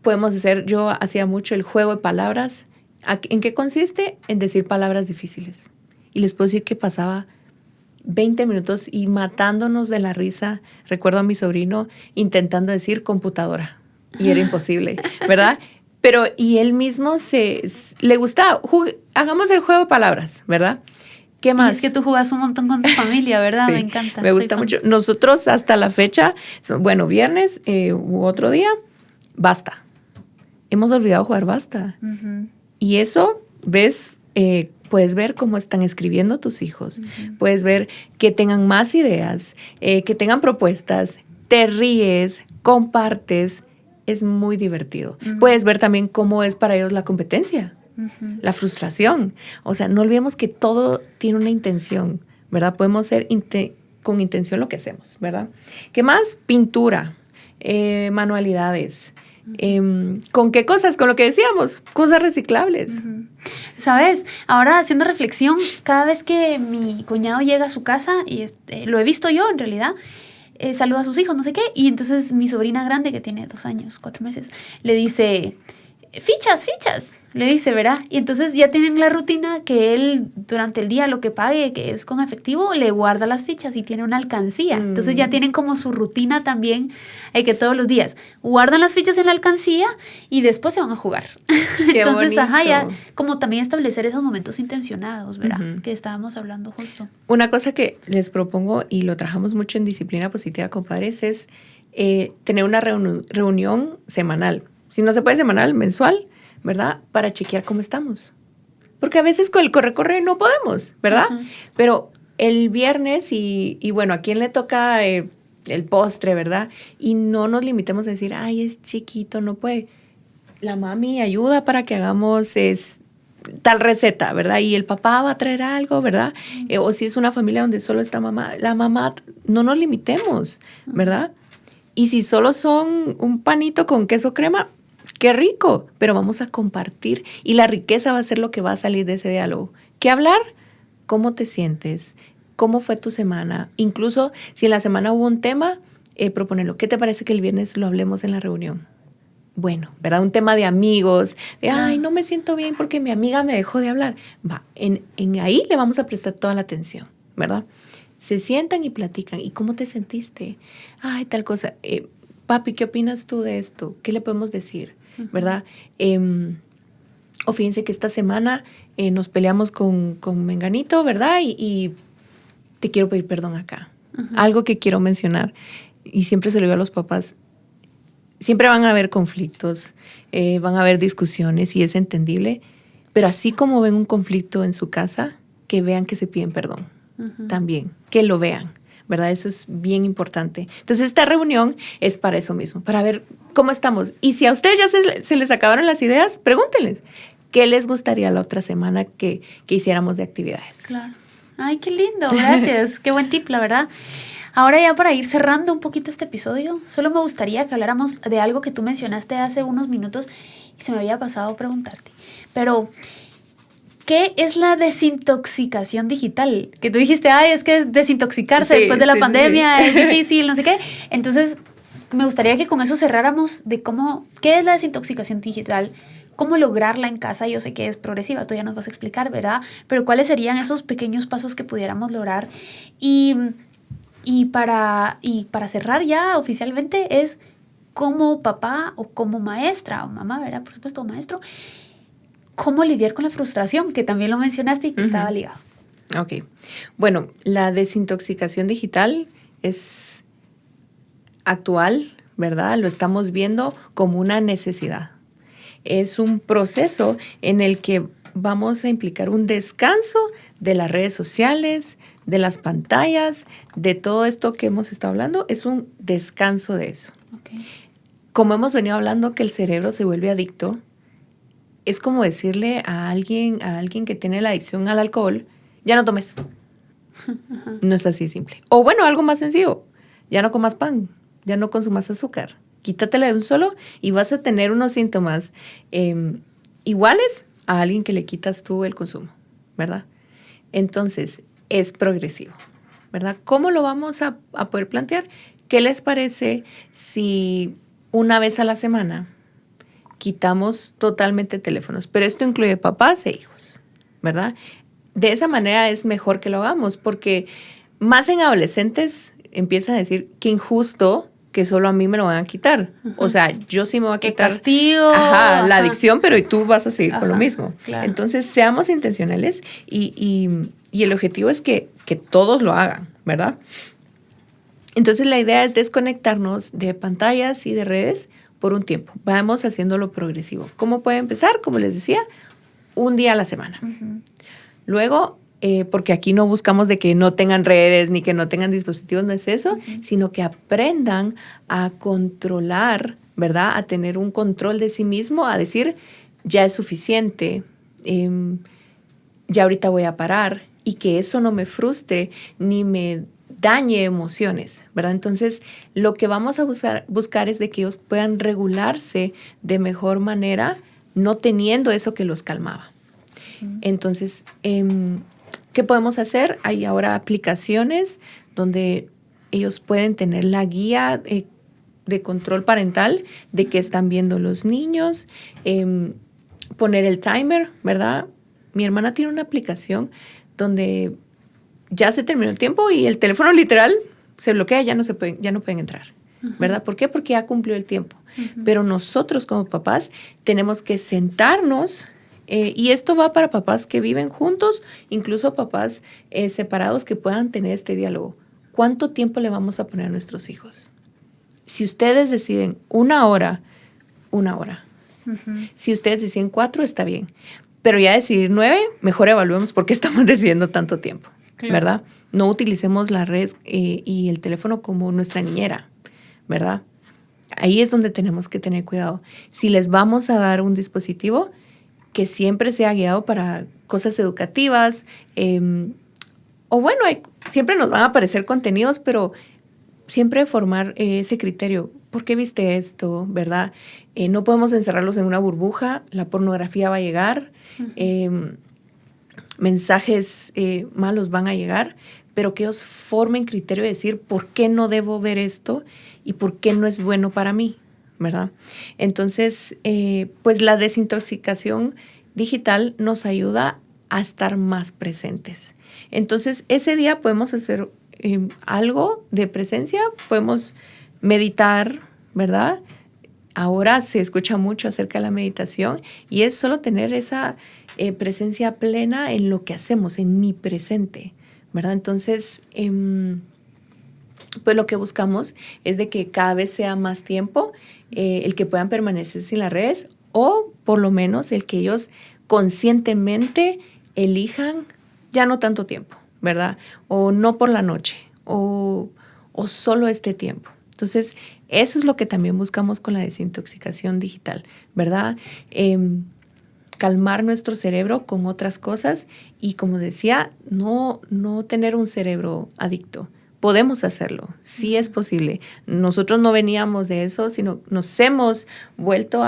Podemos hacer, yo hacía mucho el juego de palabras. ¿En qué consiste? En decir palabras difíciles. Y les puedo decir que pasaba 20 minutos y matándonos de la risa. Recuerdo a mi sobrino intentando decir computadora y era imposible, ¿verdad? Pero y él mismo le gustaba. Hagamos el juego de palabras, ¿verdad? ¿Qué más? Y es que tú jugás un montón con tu familia, ¿verdad? Sí, me encanta. Me gusta mucho. Nosotros hasta la fecha, bueno, viernes u otro día, basta. Hemos olvidado jugar basta. Uh-huh. Y eso, ves, puedes ver cómo están escribiendo tus hijos. Uh-huh. Puedes ver que tengan más ideas, que tengan propuestas. Te ríes, compartes. Es muy divertido. Uh-huh. Puedes ver también cómo es para ellos la competencia, uh-huh, la frustración. O sea, no olvidemos que todo tiene una intención, ¿verdad? Podemos ser con intención lo que hacemos, ¿verdad? ¿Qué más? Pintura, manualidades. ¿Con qué cosas? Con lo que decíamos, cosas reciclables. Uh-huh. ¿Sabes? Ahora haciendo reflexión, cada vez que mi cuñado llega a su casa, y lo he visto yo en realidad, saluda a sus hijos, no sé qué, y entonces mi sobrina grande, que tiene 2 años, 4 meses, le dice... Fichas, le dice, ¿verdad? Y entonces ya tienen la rutina que él durante el día lo que pague, que es con efectivo, le guarda las fichas y tiene una alcancía. Entonces ya tienen como su rutina también, que todos los días guardan las fichas en la alcancía y después se van a jugar. Qué entonces, bonito. ajá, ya como también establecer esos momentos intencionados, ¿verdad? Uh-huh. Que estábamos hablando justo. Una cosa que les propongo, y lo trabajamos mucho en Disciplina Positiva con Padres, es tener una reunión semanal. Si no se puede semanal, mensual, ¿verdad? Para chequear cómo estamos. Porque a veces con el corre no podemos, ¿verdad? Uh-huh. Pero el viernes y bueno, ¿a quién le toca el postre, verdad? Y no nos limitemos a decir, ay, es chiquito, no puede. La mami ayuda para que hagamos tal receta, ¿verdad? Y el papá va a traer algo, ¿verdad? Uh-huh. O si es una familia donde solo está mamá, la mamá, no nos limitemos, ¿verdad? Uh-huh. Y si solo son un panito con queso crema, ¡qué rico! Pero vamos a compartir y la riqueza va a ser lo que va a salir de ese diálogo. ¿Qué hablar? ¿Cómo te sientes? ¿Cómo fue tu semana? Incluso si en la semana hubo un tema, proponerlo. ¿Qué te parece que el viernes lo hablemos en la reunión? Bueno, ¿verdad? Un tema de amigos, de ay, no me siento bien porque mi amiga me dejó de hablar. Va, en ahí le vamos a prestar toda la atención, ¿verdad? Se sientan y platican. ¿Y cómo te sentiste? Ay, tal cosa. Papi, ¿qué opinas tú de esto? ¿Qué le podemos decir? ¿Verdad? O fíjense que esta semana nos peleamos con Menganito, ¿verdad? Y te quiero pedir perdón acá. Uh-huh. Algo que quiero mencionar, y siempre se lo digo a los papás, siempre van a haber conflictos, van a haber discusiones y es entendible, pero así como ven un conflicto en su casa, que vean que se piden perdón. Uh-huh. También, que lo vean. ¿Verdad? Eso es bien importante. Entonces, esta reunión es para eso mismo, para ver cómo estamos. Y si a ustedes ya se les acabaron las ideas, pregúntenles, ¿qué les gustaría la otra semana que hiciéramos de actividades? Claro. Ay, qué lindo, gracias. Qué buen tip, la verdad. Ahora ya para ir cerrando un poquito este episodio, solo me gustaría que habláramos de algo que tú mencionaste hace unos minutos y se me había pasado preguntarte. Pero... ¿qué es la desintoxicación digital? Que tú dijiste, ay, es que es desintoxicarse después de la pandemia, es difícil, no sé qué. Entonces, me gustaría que con eso cerráramos de qué es la desintoxicación digital, cómo lograrla en casa. Yo sé que es progresiva, tú ya nos vas a explicar, ¿verdad? Pero ¿cuáles serían esos pequeños pasos que pudiéramos lograr? Y para cerrar ya oficialmente es como papá o como maestra o mamá, ¿verdad? Por supuesto, maestro. cómo lidiar con la frustración, que también lo mencionaste y que estaba ligado. Ok. Bueno, la desintoxicación digital es actual, ¿verdad? Lo estamos viendo como una necesidad. Es un proceso en el que vamos a implicar un descanso de las redes sociales, de las pantallas, de todo esto que hemos estado hablando. Es un descanso de eso. Okay. Como hemos venido hablando que el cerebro se vuelve adicto, es como decirle a alguien que tiene la adicción al alcohol, ya no tomes. No es así simple. O bueno, algo más sencillo, ya no comas pan, ya no consumas azúcar. Quítatela de un solo y vas a tener unos síntomas iguales a alguien que le quitas tú el consumo, ¿verdad? Entonces, es progresivo, ¿verdad? ¿Cómo lo vamos a poder plantear? ¿Qué les parece si una vez a la semana quitamos totalmente teléfonos? Pero esto incluye papás e hijos, ¿verdad? De esa manera es mejor que lo hagamos, porque más en adolescentes empiezan a decir que injusto que solo a mí me lo van a quitar. O sea, yo sí me voy a quitar. ¡Qué castigo! La adicción, pero y tú vas a seguir con lo mismo. Claro. Entonces, seamos intencionales y el objetivo es que todos lo hagan, ¿verdad? Entonces, la idea es desconectarnos de pantallas y de redes por un tiempo. Vamos haciéndolo progresivo. ¿Cómo puede empezar? Como les decía, un día a la semana. Luego, porque aquí no buscamos de que no tengan redes ni que no tengan dispositivos, no es eso, sino que aprendan a controlar, ¿verdad? A tener un control de sí mismo, a decir, ya es suficiente, ya ahorita voy a parar, y que eso no me frustre ni me dañe emociones, ¿verdad? Entonces, lo que vamos a buscar es de que ellos puedan regularse de mejor manera, no teniendo eso que los calmaba. Entonces, ¿qué podemos hacer? Hay ahora aplicaciones donde ellos pueden tener la guía de control parental de qué están viendo los niños, poner el timer, ¿verdad? Mi hermana tiene una aplicación donde ya se terminó el tiempo y el teléfono literal se bloquea, ya no pueden entrar, ¿verdad? ¿Por qué? Porque ya cumplió el tiempo. Pero nosotros como papás tenemos que sentarnos. Y esto va para papás que viven juntos, incluso papás separados que puedan tener este diálogo. ¿Cuánto tiempo le vamos a poner a nuestros hijos? Si ustedes deciden 1 hora, 1 hora. Si ustedes deciden 4, está bien. Pero ya decidir 9, mejor evaluemos por qué estamos decidiendo tanto tiempo, claro, ¿verdad? No utilicemos las redes y el teléfono como nuestra niñera, ¿verdad? Ahí es donde tenemos que tener cuidado. Si les vamos a dar un dispositivo, que siempre sea guiado para cosas educativas, o bueno, siempre nos van a aparecer contenidos, pero siempre formar ese criterio. ¿Por qué viste esto? ¿Verdad? No podemos encerrarlos en una burbuja, la pornografía va a llegar, mensajes malos van a llegar, pero que ellos formen criterio de decir por qué no debo ver esto y por qué no es bueno para mí, ¿verdad? Entonces, pues la desintoxicación digital nos ayuda a estar más presentes. Entonces, ese día podemos hacer algo de presencia, podemos meditar, ¿verdad? Ahora se escucha mucho acerca de la meditación y es solo tener esa presencia plena en lo que hacemos, en mi presente, ¿verdad? Entonces, pues lo que buscamos es de que cada vez sea más tiempo el que puedan permanecer sin las redes, o por lo menos el que ellos conscientemente elijan ya no tanto tiempo, ¿verdad? O no por la noche, o solo este tiempo. Entonces, eso es lo que también buscamos con la desintoxicación digital, ¿verdad? Calmar nuestro cerebro con otras cosas y, como decía, no tener un cerebro adicto. Podemos hacerlo, sí es posible. Nosotros no veníamos de eso, sino nos hemos vuelto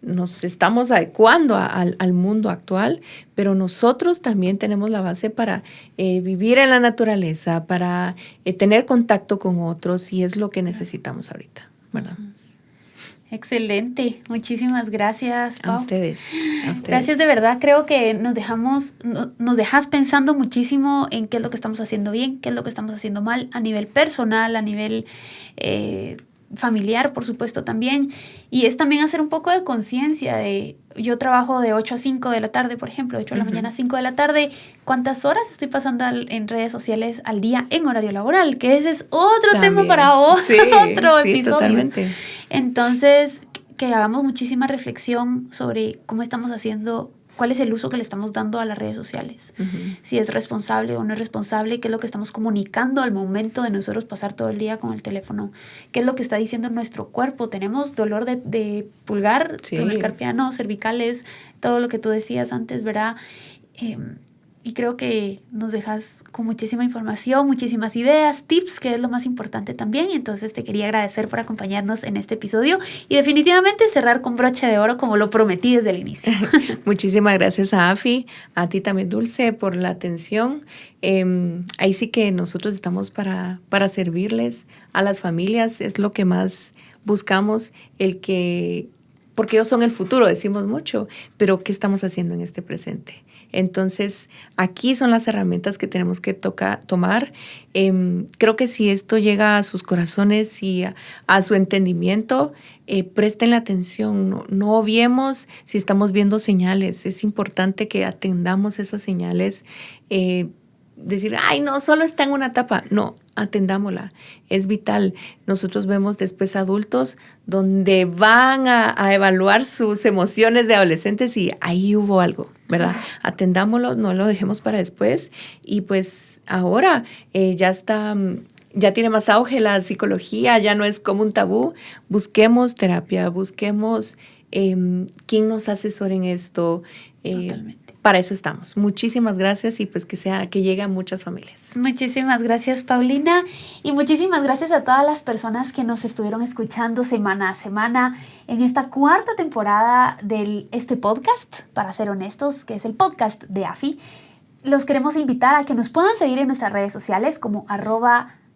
nos estamos adecuando al mundo actual, pero nosotros también tenemos la base para vivir en la naturaleza, para tener contacto con otros, y es lo que necesitamos ahorita, ¿verdad? Excelente, muchísimas gracias, Pau. A ustedes. Gracias, de verdad, creo que nos dejas pensando muchísimo en qué es lo que estamos haciendo bien, qué es lo que estamos haciendo mal, a nivel personal, a nivel familiar, por supuesto, también. Y es también hacer un poco de conciencia de, yo trabajo de 8 a 5 de la tarde, por ejemplo, de 8 de la mañana a 5 de la tarde. ¿Cuántas horas estoy pasando en redes sociales al día en horario laboral? Que ese es otro También. tema para otro episodio. Totalmente. Entonces, que hagamos muchísima reflexión sobre cómo estamos haciendo, cuál es el uso que le estamos dando a las redes sociales. Si es responsable o no es responsable, qué es lo que estamos comunicando al momento de nosotros pasar todo el día con el teléfono, qué es lo que está diciendo nuestro cuerpo. Tenemos dolor de pulgar, túnel carpiano, cervicales, todo lo que tú decías antes, ¿verdad? Y creo que nos dejas con muchísima información, muchísimas ideas, tips, que es lo más importante también. Entonces te quería agradecer por acompañarnos en este episodio y definitivamente cerrar con broche de oro como lo prometí desde el inicio. Muchísimas gracias a Afi, a ti también, Dulce, por la atención. Ahí sí que nosotros estamos para servirles a las familias. Es lo que más buscamos, porque ellos son el futuro, decimos mucho, pero ¿qué estamos haciendo en este presente? Entonces, aquí son las herramientas que tenemos que tomar. Creo que si esto llega a sus corazones y a su entendimiento, presten la atención. No obviemos si estamos viendo señales. Es importante que atendamos esas señales. Decir, ay, no, solo está en una etapa. No, atendámosla. Es vital. Nosotros vemos después adultos donde van a evaluar sus emociones de adolescentes y ahí hubo algo, ¿verdad? Atendámoslo, no lo dejemos para después. Y pues ahora ya tiene más auge la psicología, ya no es como un tabú. Busquemos terapia, busquemos quién nos asesore en esto. Totalmente. Para eso estamos. Muchísimas gracias y pues que llegue a muchas familias. Muchísimas gracias, Paulina, y muchísimas gracias a todas las personas que nos estuvieron escuchando semana a semana en esta 4ª temporada de este podcast, para ser honestos, que es el podcast de Afi. Los queremos invitar a que nos puedan seguir en nuestras redes sociales como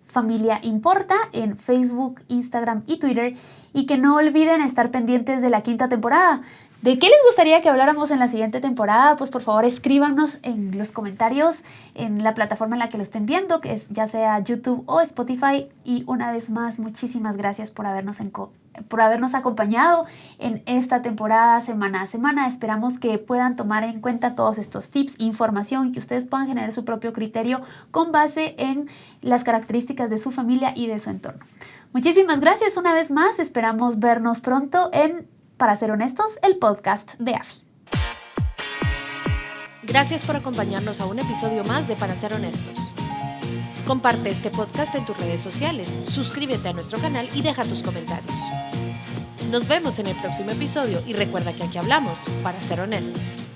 @familiaimporta en Facebook, Instagram y Twitter, y que no olviden estar pendientes de la 5ª temporada. ¿De qué les gustaría que habláramos en la siguiente temporada? Pues por favor escríbanos en los comentarios en la plataforma en la que lo estén viendo, que es ya sea YouTube o Spotify. Y una vez más, muchísimas gracias por habernos acompañado en esta temporada semana a semana. Esperamos que puedan tomar en cuenta todos estos tips, información, y que ustedes puedan generar su propio criterio con base en las características de su familia y de su entorno. Muchísimas gracias una vez más. Esperamos vernos pronto en Para Ser Honestos, el podcast de Afi. Gracias por acompañarnos a un episodio más de Para Ser Honestos. Comparte este podcast en tus redes sociales, suscríbete a nuestro canal y deja tus comentarios. Nos vemos en el próximo episodio y recuerda que aquí hablamos para ser honestos.